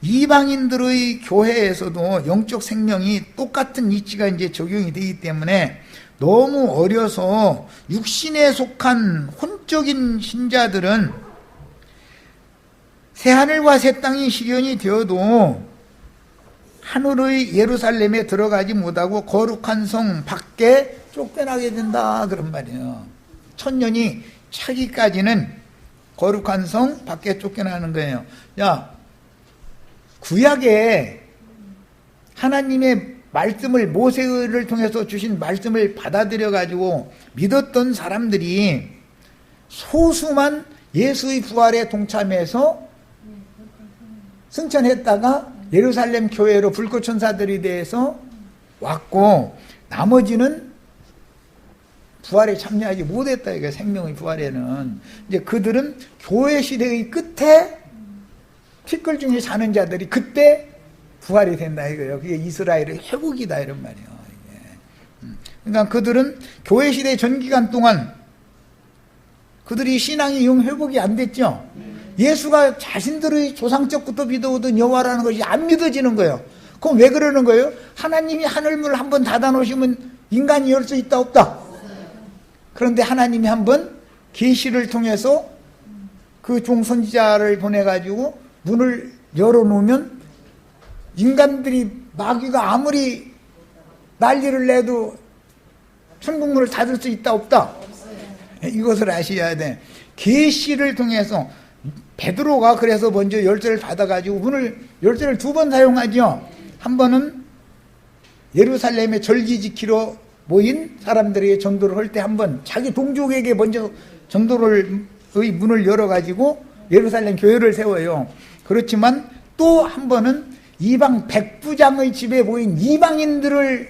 이방인들의 교회에서도 영적 생명이 똑같은 이치가 이제 적용이 되기 때문에 너무 어려서 육신에 속한 혼적인 신자들은 새하늘과 새 땅이 실현이 되어도 하늘의 예루살렘에 들어가지 못하고 거룩한 성 밖에 쫓겨나게 된다 그런 말이에요. 천년이 차기까지는 거룩한 성 밖에 쫓겨나는 거예요. 야, 구약에 하나님의 말씀을, 모세를 통해서 주신 말씀을 받아들여 가지고 믿었던 사람들이 소수만 예수의 부활에 동참해서 승천했다가 예루살렘 교회로 불꽃 천사들이 돼서 왔고, 나머지는 부활에 참여하지 못했다 이거. 생명의 부활에는 이제 그들은 교회 시대의 끝에 티끌 중에 사는 자들이 그때 부활이 된다 이거예요. 그게 이스라엘의 회복이다 이런 말이에요. 그러니까 그들은 교회 시대 전 기간 동안 그들이 신앙이 영 회복이 안 됐죠. 예수가 자신들의 조상적부터 믿어오던 여호와라는 것이 안 믿어지는 거예요. 그럼 왜 그러는 거예요? 하나님이 하늘문을 한번 닫아 놓으시면 인간이 열 수 있다 없다? 그런데 하나님이 한번 계시를 통해서 그 종선지자를 보내가지고 문을 열어놓으면 인간들이, 마귀가 아무리 난리를 내도 천국문을 닫을 수 있다 없다? 이것을 아셔야 돼. 계시를 통해서 베드로가 그래서 먼저 열쇠를 받아가지고 문을, 열쇠를 2번 사용하죠. 한 번은 예루살렘에 절기 지키러 모인 사람들에게 전도를 할 때 한 번 자기 동족에게 먼저 전도를 의 문을 열어가지고 예루살렘 교회를 세워요. 그렇지만 또 한 번은 이방 백부장의 집에 모인 이방인들에게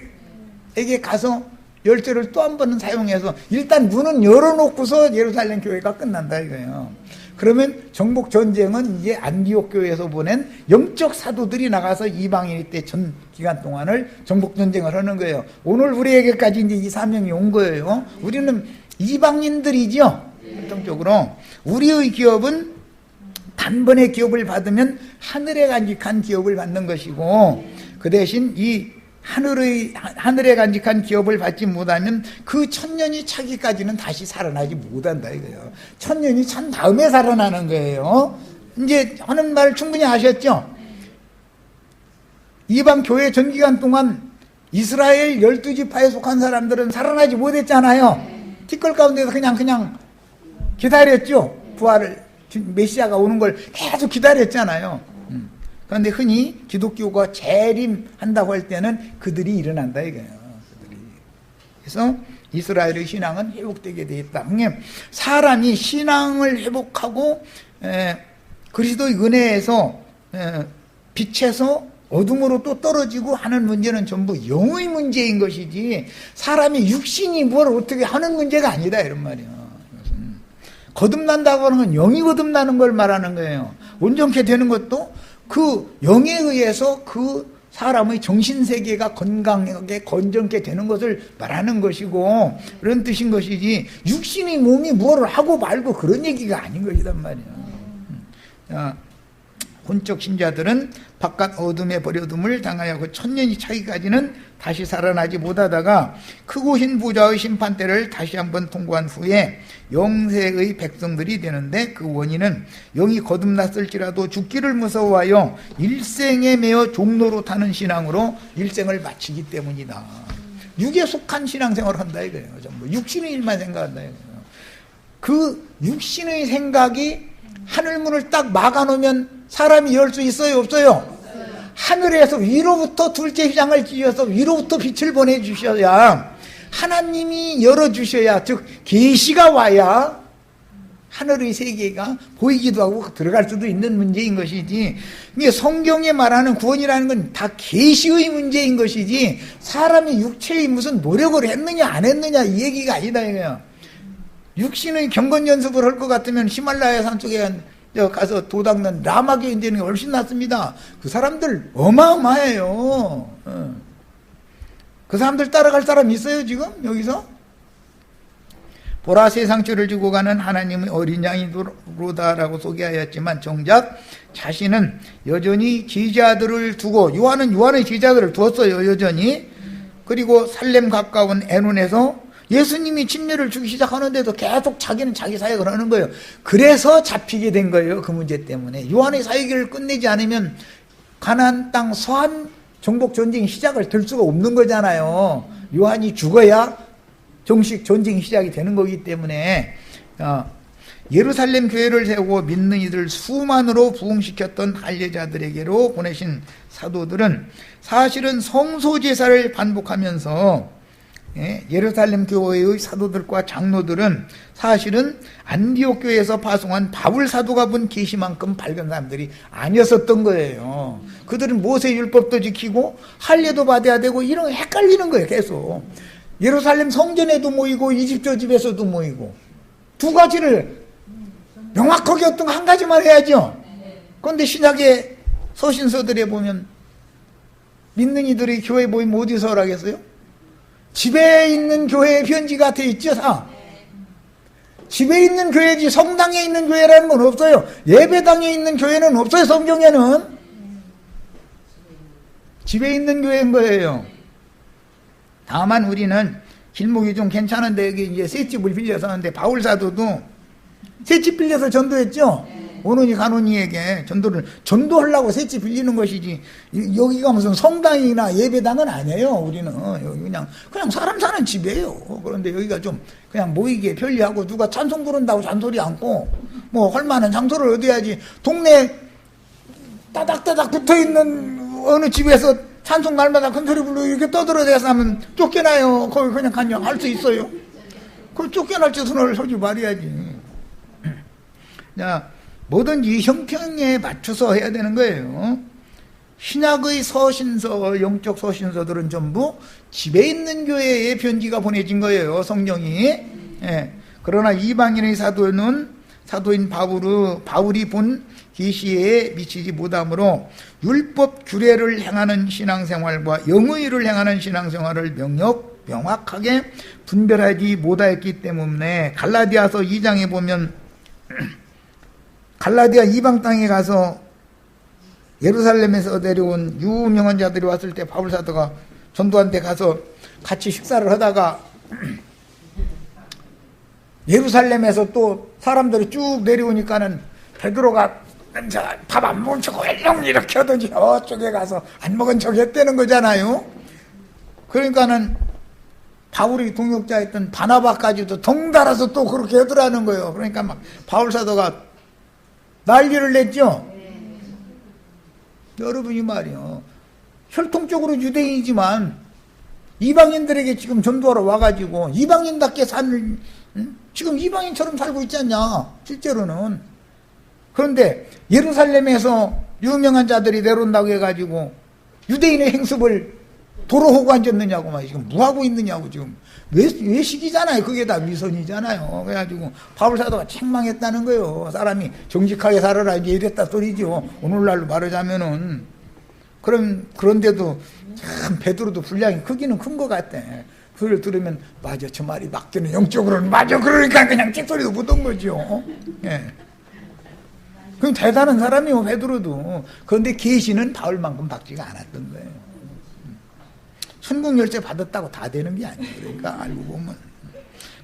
가서 열쇠를 또 한 번은 사용해서 일단 문은 열어놓고서 예루살렘 교회가 끝난다 이거예요. 그러면 정복 전쟁은 이제 안디옥 교회에서 보낸 영적 사도들이 나가서 이방인이 때 전 기간 동안을 정복 전쟁을 하는 거예요. 오늘 우리에게까지 이제 이 사명이 온 거예요. 우리는 이방인들이죠. 전통적으로 우리의 기업은 단번에 기업을 받으면 하늘에 간직한 기업을 받는 것이고, 그 대신 이 하늘에 간직한 기업을 받지 못하면 그 천년이 차기까지는 다시 살아나지 못한다 이거예요. 천년이 찬 다음에 살아나는 거예요. 이제 하는 말 충분히 아셨죠? 이방 교회 전기간 동안 이스라엘 12지파에 속한 사람들은 살아나지 못했잖아요. 티끌 가운데서 그냥 기다렸죠. 부활을, 메시아가 오는 걸 계속 기다렸잖아요. 그런데 흔히 기독교가 재림한다고 할 때는 그들이 일어난다 이거예요. 그래서 이스라엘의 신앙은 회복되게 되어 있다. 사람이 신앙을 회복하고 그리스도의 은혜에서 빛에서 어둠으로 또 떨어지고 하는 문제는 전부 영의 문제인 것이지 사람이 육신이 뭘 어떻게 하는 문제가 아니다 이런 말이에요. 거듭난다고 하는 건 영이 거듭나는 걸 말하는 거예요. 온전케 되는 것도 그 영에 의해서 그 사람의 정신세계가 건강하게 건전케 되는 것을 말하는 것이고 그런 뜻인 것이지 육신의 몸이 뭐를 하고 말고 그런 얘기가 아닌 것이단 말이에요. 혼적 신자들은 바깥 어둠의 버려둠을 당하여 그 천년이 차기까지는 다시 살아나지 못하다가 크고 흰 부자의 심판대를 다시 한번 통과한 후에 영세의 백성들이 되는데 그 원인은 영이 거듭났을지라도 죽기를 무서워하여 일생에 매여 종로로 타는 신앙으로 일생을 마치기 때문이다. 육에 속한 신앙생활을 한다 이거예요. 전부 육신의 일만 생각한다 이거예요. 그 육신의 생각이 하늘문을 딱 막아놓으면 사람이 열 수 있어요 없어요? 하늘에서 위로부터 둘째 휘장을 찢어서 위로부터 빛을 보내주셔야 하나님이 열어주셔야 즉 계시가 와야 하늘의 세계가 보이기도 하고 들어갈 수도 있는 문제인 것이지 이게 성경에 말하는 구원이라는 건 다 계시의 문제인 것이지 사람이 육체의 무슨 노력을 했느냐 안 했느냐 이 얘기가 아니다 이거야. 육신의 경건 연습을 할 것 같으면 히말라야 산 쪽에 가서 도 닦는 라마교인 되는 게 훨씬 낫습니다. 그 사람들 어마어마해요. 그 사람들 따라갈 사람 있어요 지금 여기서? 보라 세상죄를 지고 가는 하나님의 어린 양이로다라고 소개하였지만 정작 자신은 여전히 제자들을 두고 요한의 제자들을 두었어요 여전히. 그리고 살렘 가까운 에논에서 예수님이 침례를 주기 시작하는데도 계속 자기는 자기 사역을 하는 거예요. 그래서 잡히게 된 거예요. 그 문제 때문에. 요한의 사역을 끝내지 않으면 가나안 땅 서한 정복 전쟁 시작을 될 수가 없는 거잖아요. 요한이 죽어야 정식 전쟁 시작이 되는 거기 때문에 예루살렘 교회를 세우고 믿는 이들 수만으로 부흥시켰던 할례자들에게로 보내신 사도들은 사실은 성소제사를 반복하면서 예루살렘 교회의 사도들과 장로들은 사실은 안디옥 교회에서 파송한 바울 사도가 본 계시만큼 밝은 사람들이 아니었었던 거예요. 그들은 모세 율법도 지키고 할례도 받아야 되고 이런 거 헷갈리는 거예요 계속. 예루살렘 성전에도 모이고 이집트 집에서도 모이고 두 가지를 명확하게 어떤 거 한 가지만 해야죠. 그런데 신약의 서신서들에 보면 믿는 이들이 교회 모이면 어디서 하라겠어요? 집에 있는 교회의 편지가 돼 있죠. 집에 있는 교회지 성당에 있는 교회라는 건 없어요. 예배당에 있는 교회는 없어요. 성경에는 집에 있는 교회인 거예요. 다만 우리는 길목이 좀 괜찮은데 여기 이제 셋집을 빌려서 하는데 바울 사도도 셋집 빌려서 전도했죠. 오노니 가노니에게 전도하려고 셋집 빌리는 것이지 여기가 무슨 성당이나 예배당은 아니에요. 우리는 여기 그냥 사람 사는 집이에요. 그런데 여기가 좀 그냥 모이기에 편리하고 누가 찬송 부른다고 잔소리 않고 뭐 할 만한 장소를 얻어야지. 동네 따닥따닥 붙어있는 어느 집에서 찬송 날마다 큰 소리 부르고 이렇게 떠들어대서 하면 쫓겨나요. 거기 그냥 할 수 있어요. 그 쫓겨날 짓을 하지 말아야지. 자, 뭐든지 형평에 맞춰서 해야 되는 거예요. 신약의 서신서, 영적 서신서들은 전부 집에 있는 교회에 편지가 보내진 거예요. 성령이. 그러나 이방인의 사도인 바울이 본 계시에 미치지 못하므로 율법 규례를 행하는 신앙생활과 영의를 행하는 신앙생활을 명확하게 분별하지 못하였기 때문에 갈라디아서 2장에 보면 갈라디아 이방 땅에 가서 예루살렘에서 데려온 유명한 자들이 왔을 때 바울 사도가 전도한테 가서 같이 식사를 하다가 예루살렘에서 또 사람들이 쭉 내려오니까는 베드로가 밥 안 먹은 척 헐렁 이렇게 하더니 저쪽에 가서 안 먹은 척 했다는 거잖아요. 그러니까는 바울이 동역자였던 바나바까지도 덩달아서 또 그렇게 하더라는 거예요. 그러니까 막 바울 사도가 난리를 냈죠. 여러분이 말이요, 혈통적으로 유대인이지만 이방인들에게 지금 전도하러 와가지고 이방인답게 사는, 지금 이방인처럼 살고 있지 않냐 실제로는. 그런데 예루살렘에서 유명한 자들이 내려온다고 해가지고 유대인의 행습을 도로하고 앉았느냐고 막 지금 뭐하고 있느냐고 지금 외식이잖아요. 그게 다 위선이잖아요. 그래가지고 바울 사도가 책망했다는 거예요. 사람이 정직하게 살아라 이제 이랬다 소리죠. 오늘날로 말하자면은. 그런데도 참 베드로도 분량이 크기는 큰 것 같대. 그걸 들으면 맞아, 저 말이 맞기는 영적으로는 맞아. 그러니까 그냥 찌소리도 묻은 거죠. 예. 그럼 대단한 사람이요 베드로도. 그런데 계시는 바울만큼 받지가 않았던 거예요. 천국열쇠 받았다고 다 되는 게 아니에요. 그러니까 알고 보면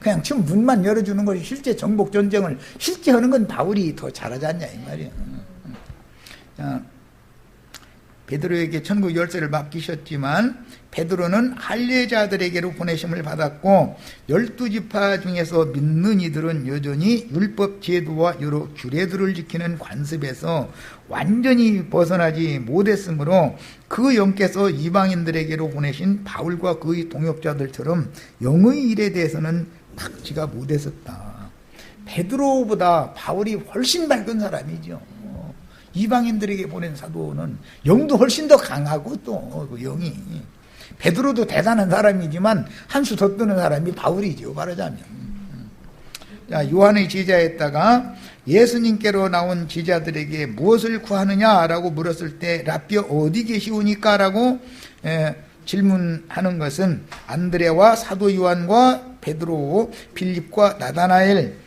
그냥 지금 문만 열어주는 것이 실제 정복전쟁을 실제 하는 건 바울이 더 잘하지 않냐 이 말이에요. 자, 베드로에게 천국 열쇠를 맡기셨지만 베드로는 할례자들에게로 보내심을 받았고 12지파 중에서 믿는 이들은 여전히 율법 제도와 여러 규례들을 지키는 관습에서 완전히 벗어나지 못했으므로 그 영께서 이방인들에게로 보내신 바울과 그의 동역자들처럼 영의 일에 대해서는 박지가 못했었다. 베드로보다 바울이 훨씬 밝은 사람이죠. 이방인들에게 보낸 사도는 영도 훨씬 더 강하고 또 그 영이, 베드로도 대단한 사람이지만 한 수 더 뜨는 사람이 바울이죠 말하자면. 자, 요한의 제자였다가 예수님께로 나온 제자들에게 무엇을 구하느냐라고 물었을 때 라삐 어디 계시오니까 라고 질문하는 것은 안드레와 사도 요한과 베드로, 빌립과 나다나엘,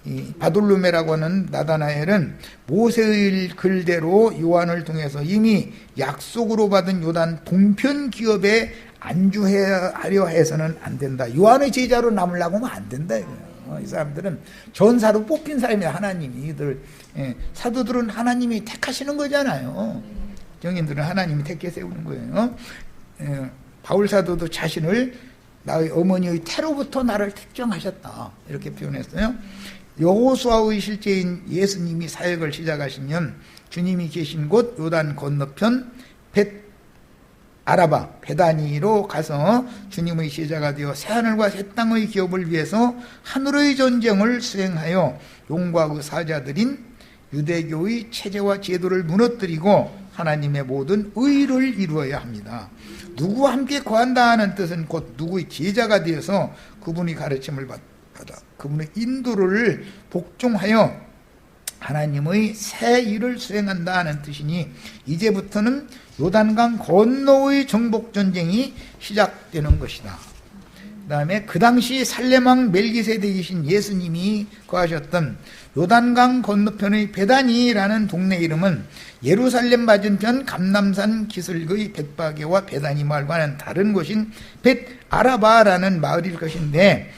이 바돌로메라고 하는 나다나엘은 모세의 글대로 요한을 통해서 이미 약속으로 받은 요단 동편 기업에 안주하려 해서는 안 된다. 요한의 제자로 남으려고 하면 안 된다 이거예요. 이 사람들은 전사로 뽑힌 사람이야. 하나님이 사도들은 하나님이 택하시는 거잖아요. 정인들은 하나님이 택해 세우는 거예요. 바울 사도도 자신을 나의 어머니의 태로부터 나를 택정하셨다 이렇게 표현했어요. 여호수아의 실제인 예수님이 사역을 시작하시면 주님이 계신 곳 요단 건너편 아라바 베다니로 가서 주님의 제자가 되어 새하늘과 새 땅의 기업을 위해서 하늘의 전쟁을 수행하여 용과 그 사자들인 유대교의 체제와 제도를 무너뜨리고 하나님의 모든 의를 이루어야 합니다. 누구와 함께 거한다 하는 뜻은 곧 누구의 제자가 되어서 그분의 가르침을 받아 그분의 인도를 복종하여 하나님의 새 일을 수행한다 하는 뜻이니 이제부터는 요단강 건너의 정복전쟁이 시작되는 것이다. 그 다음에 그 당시 살레망 멜기세덱이신 예수님이 거하셨던 요단강 건너편의 베다니라는 동네 이름은 예루살렘 맞은편 감람산 기슭의 벳바게와 베다니 마을과는 다른 곳인 벳아라바라는 마을일 것인데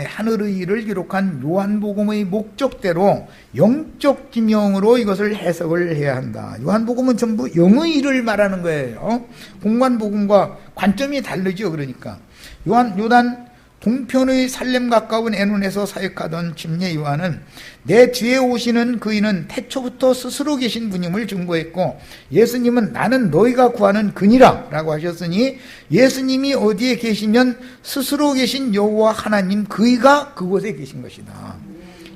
하늘의 일을 기록한 요한복음의 목적대로 영적 지명으로 이것을 해석을 해야 한다. 요한복음은 전부 영의 일을 말하는 거예요. 공관복음과 관점이 다르죠. 그러니까 요단 동편의 살렘 가까운 에논에서 사역하던 침례 요한은 내 뒤에 오시는 그이는 태초부터 스스로 계신 분임을 증거했고 예수님은 나는 너희가 구하는 그니라 라고 하셨으니 예수님이 어디에 계시면 스스로 계신 여호와 하나님 그이가 그곳에 계신 것이다.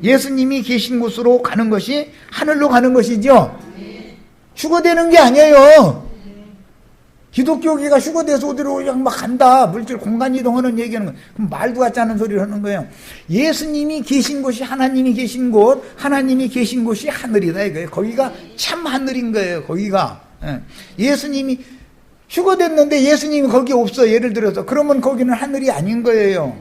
예수님이 계신 곳으로 가는 것이 하늘로 가는 것이죠. 휴거되는 게 아니에요. 기독교계가 휴거돼서 어디로 그냥 막 간다. 물질 공간 이동하는 얘기하는 거예요. 그럼 말도 같지 않은 소리를 하는 거예요. 예수님이 계신 곳이 하나님이 계신 곳, 하나님이 계신 곳이 하늘이다 이거예요. 거기가 참 하늘인 거예요. 거기가. 예수님이 휴거됐는데 예수님이 거기 없어. 예를 들어서. 그러면 거기는 하늘이 아닌 거예요.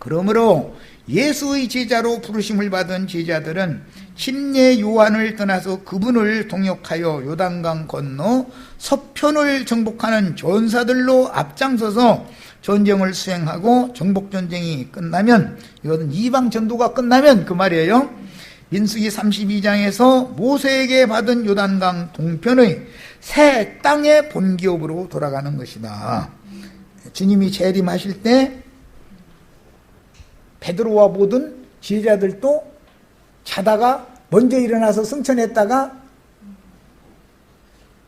그러므로 예수의 제자로 부르심을 받은 제자들은 침례 요한을 떠나서 그분을 동역하여 요단강 건너 서편을 정복하는 전사들로 앞장서서 전쟁을 수행하고 정복전쟁이 끝나면, 이것은 이방 전도가 끝나면 그 말이에요. 민수기 32장에서 모세에게 받은 요단강 동편의 새 땅의 본기업으로 돌아가는 것이다. 주님이 재림하실 때 베드로와 모든 제자들도 자다가 먼저 일어나서 승천했다가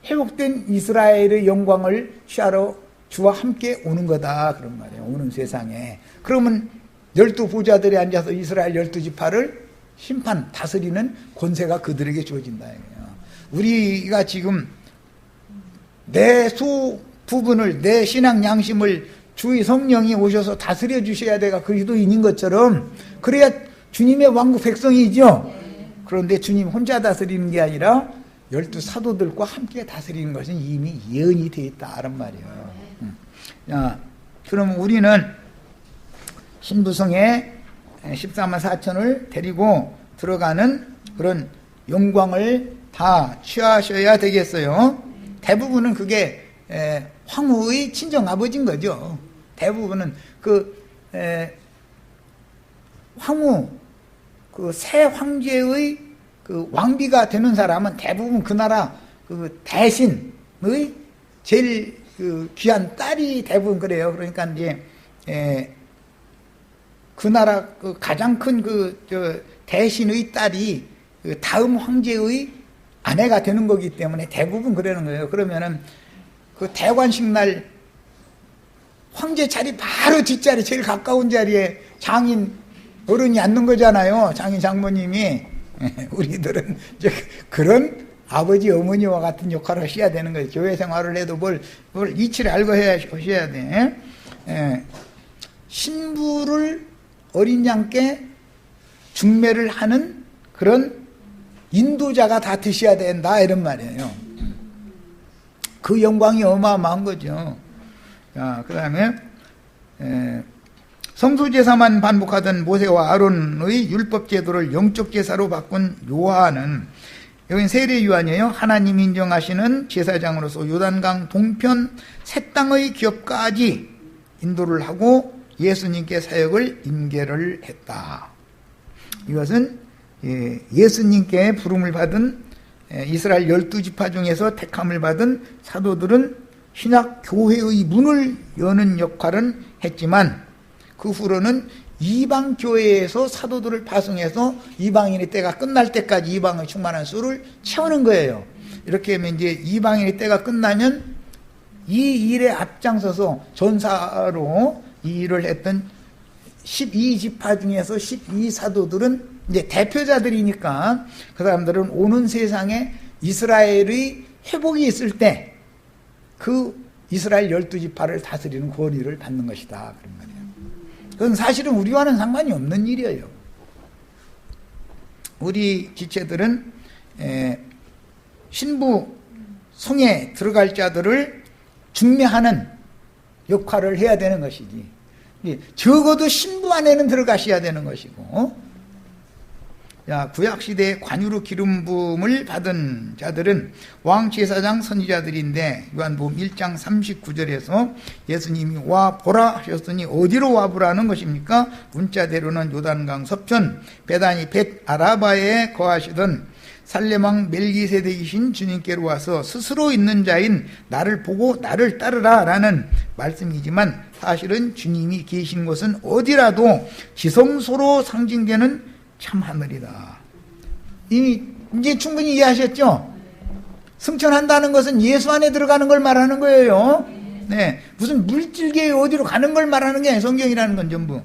회복된 이스라엘의 영광을 취하러 주와 함께 오는 거다, 그런 말이에요. 오는 세상에. 그러면 12부자들이 앉아서 이스라엘 12지파를 심판, 다스리는 권세가 그들에게 주어진다. 우리가 지금 내 수 부분을, 내 신앙 양심을 주의 성령이 오셔서 다스려 주셔야 돼가 그리스도인인 것처럼, 그래야 주님의 왕국 백성이죠. 그런데 주님 혼자 다스리는 게 아니라 12사도들과 함께 다스리는 것은 이미 예언이 되어 있다는 말이에요. 자, 그럼 우리는 신부성에 14만 4천을 데리고 들어가는 그런 영광을 다 취하셔야 되겠어요. 대부분은 그게 황후의 친정아버지인 거죠. 대부분은 황후, 그 새 황제의 그 왕비가 되는 사람은 대부분 그 나라 그 대신의 제일 그 귀한 딸이 대부분 그래요. 그러니까 이제 그 나라 그 가장 큰 그 대신의 딸이 그 다음 황제의 아내가 되는 거기 때문에 대부분 그러는 거예요. 그러면은 그 대관식 날 황제 자리 바로 뒷자리, 제일 가까운 자리에 장인 어른이 앉는 거잖아요. 장인 장모님이. 우리들은 이제 그런 아버지 어머니와 같은 역할을 하셔야 되는 거예요. 교회 생활을 해도 뭘 이치를 알고 하셔야 돼. 신부를 어린 양께 중매를 하는 그런 인도자가 다 되셔야 된다, 이런 말이에요. 그 영광이 어마어마한 거죠. 자, 그 다음에 성소제사만 반복하던 모세와 아론의 율법 제도를 영적 제사로 바꾼 요한은, 여긴 세례 요한이에요. 하나님 인정하시는 제사장으로서 요단강 동편 새 땅의 기업까지 인도를 하고 예수님께 사역을 인계를 했다. 이것은 예수님께 부름을 받은 이스라엘 12지파 중에서 택함을 받은 사도들은 신약 교회의 문을 여는 역할은 했지만, 그 후로는 이방 교회에서 사도들을 파송해서 이방인의 때가 끝날 때까지 이방의 충만한 수를 채우는 거예요. 이렇게 하면 이제 이방인의 때가 끝나면 이 일에 앞장서서 전사로 이 일을 했던 12지파 중에서 12사도들은 이제 대표자들이니까 그 사람들은 오는 세상에 이스라엘의 회복이 있을 때 그 이스라엘 12지파를 다스리는 권위를 받는 것이다, 그런 말이에요. 그건 사실은 우리와는 상관이 없는 일이에요. 우리 지체들은 신부 성에 들어갈 자들을 중매하는 역할을 해야 되는 것이지, 적어도 신부 안에는 들어가셔야 되는 것이고, 구약시대에 관유로 기름 부음을 받은 자들은 왕제사장 선지자들인데, 요한복음 1장 39절에서 예수님이 와 보라 하셨으니 어디로 와 보라는 것입니까? 문자대로는 요단강 서편 베다니 벳 아라바에 거하시던 살렘왕 멜기세덱이신 주님께로 와서 스스로 있는 자인 나를 보고 나를 따르라 라는 말씀이지만, 사실은 주님이 계신 곳은 어디라도 지성소로 상징되는 참 하늘이다. 이미 이제 충분히 이해하셨죠? 승천한다는 것은 예수 안에 들어가는 걸 말하는 거예요. 네, 무슨 물질계에 어디로 가는 걸 말하는 게 아니에요. 성경이라는 건 전부.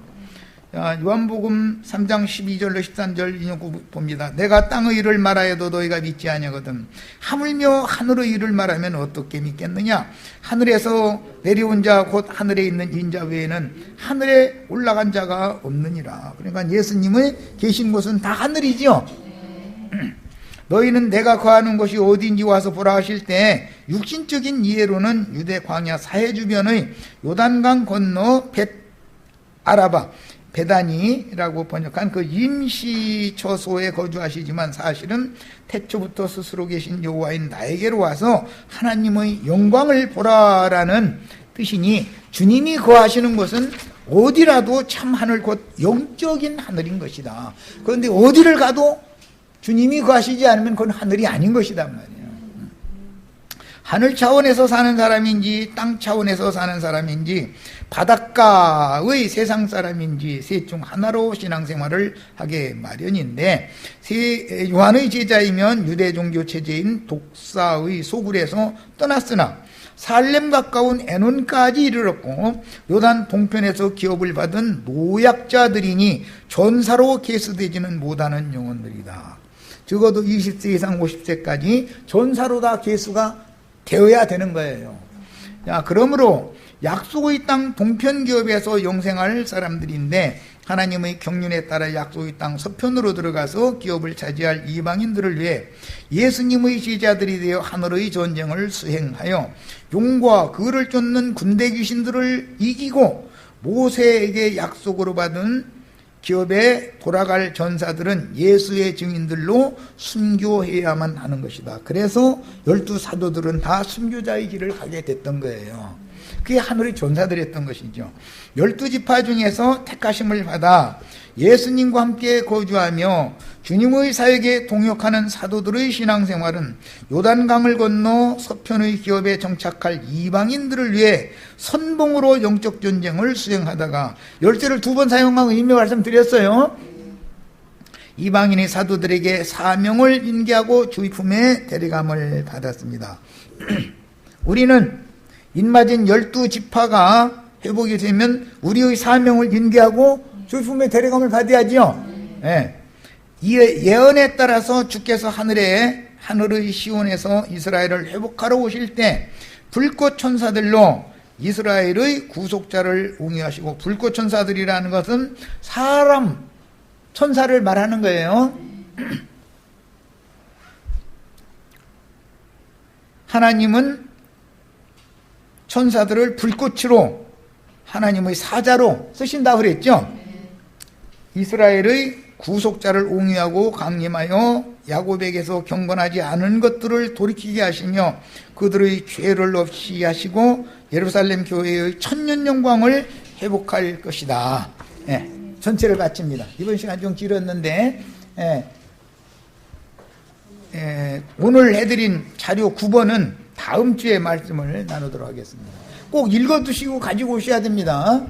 자, 요한복음 3장 12절로 13절 인용 봅니다. 내가 땅의 일을 말하여도 너희가 믿지 아니하거든. 하물며 하늘의 일을 말하면 어떻게 믿겠느냐? 하늘에서 내려온 자 곧 하늘에 있는 인자 외에는 하늘에 올라간 자가 없느니라. 그러니까 예수님의 계신 곳은 다 하늘이죠. 너희는 내가 거하는 곳이 어디인지 와서 보라 하실 때, 육신적인 이해로는 유대 광야 사해 주변의 요단강 건너 벳 아라바, 베다니라고 번역한 그 임시처소에 거주하시지만 사실은 태초부터 스스로 계신 여호와인 나에게로 와서 하나님의 영광을 보라라는 뜻이니, 주님이 거하시는 곳은 어디라도 참 하늘, 곧 영적인 하늘인 것이다. 그런데 어디를 가도 주님이 거하시지 않으면 그건 하늘이 아닌 것이단 말이에요. 하늘 차원에서 사는 사람인지 땅 차원에서 사는 사람인지 바닷가의 세상 사람인지 셋 중 하나로 신앙생활을 하게 마련인데, 요한의 제자이면 유대 종교 체제인 독사의 소굴에서 떠났으나 살렘 가까운 에논까지 이르렀고 요단 동편에서 기업을 받은 노약자들이니 전사로 계수되지는 못하는 영혼들이다. 적어도 20세 이상 50세까지 전사로 다 계수가 되어야 되는 거예요. 자, 그러므로 약속의 땅 동편 기업에서 영생할 사람들인데, 하나님의 경륜에 따라 약속의 땅 서편으로 들어가서 기업을 차지할 이방인들을 위해 예수님의 제자들이 되어 하늘의 전쟁을 수행하여 용과 그를 쫓는 군대 귀신들을 이기고 모세에게 약속으로 받은 기업에 돌아갈 전사들은 예수의 증인들로 순교해야만 하는 것이다. 그래서 12사도들은 다 순교자의 길을 가게 됐던 거예요. 그게 하늘의 전사들이었던 것이죠. 12지파 중에서 택하심을 받아 예수님과 함께 거주하며 주님의 사역에 동역하는 사도들의 신앙생활은 요단강을 건너 서편의 기업에 정착할 이방인들을 위해 선봉으로 영적 전쟁을 수행하다가, 열쇠를 2번 사용하고 이미 말씀드렸어요. 이방인의 사도들에게 사명을 인계하고 주의 품에 데려감을 받았습니다. 우리는 인맞은 12지파가 회복이 되면 우리의 사명을 인계하고 주의 품에 데려감을 받아야죠. 네. 이 예언에 따라서 주께서 하늘의 시온에서 이스라엘을 회복하러 오실 때 불꽃 천사들로 이스라엘의 구속자를 옹이하시고, 불꽃 천사들이라는 것은 사람 천사를 말하는 거예요. 하나님은 천사들을 불꽃으로 하나님의 사자로 쓰신다고 그랬죠. 이스라엘의 구속자를 옹이하고 강림하여 야곱에게서 경건하지 않은 것들을 돌이키게 하시며 그들의 죄를 없이 하시고 예루살렘 교회의 천년 영광을 회복할 것이다. 예, 전체를 바칩니다. 이번 시간 좀 길었는데 오늘 해드린 자료 9번은 다음 주에 말씀을 나누도록 하겠습니다. 꼭 읽어두시고 가지고 오셔야 됩니다.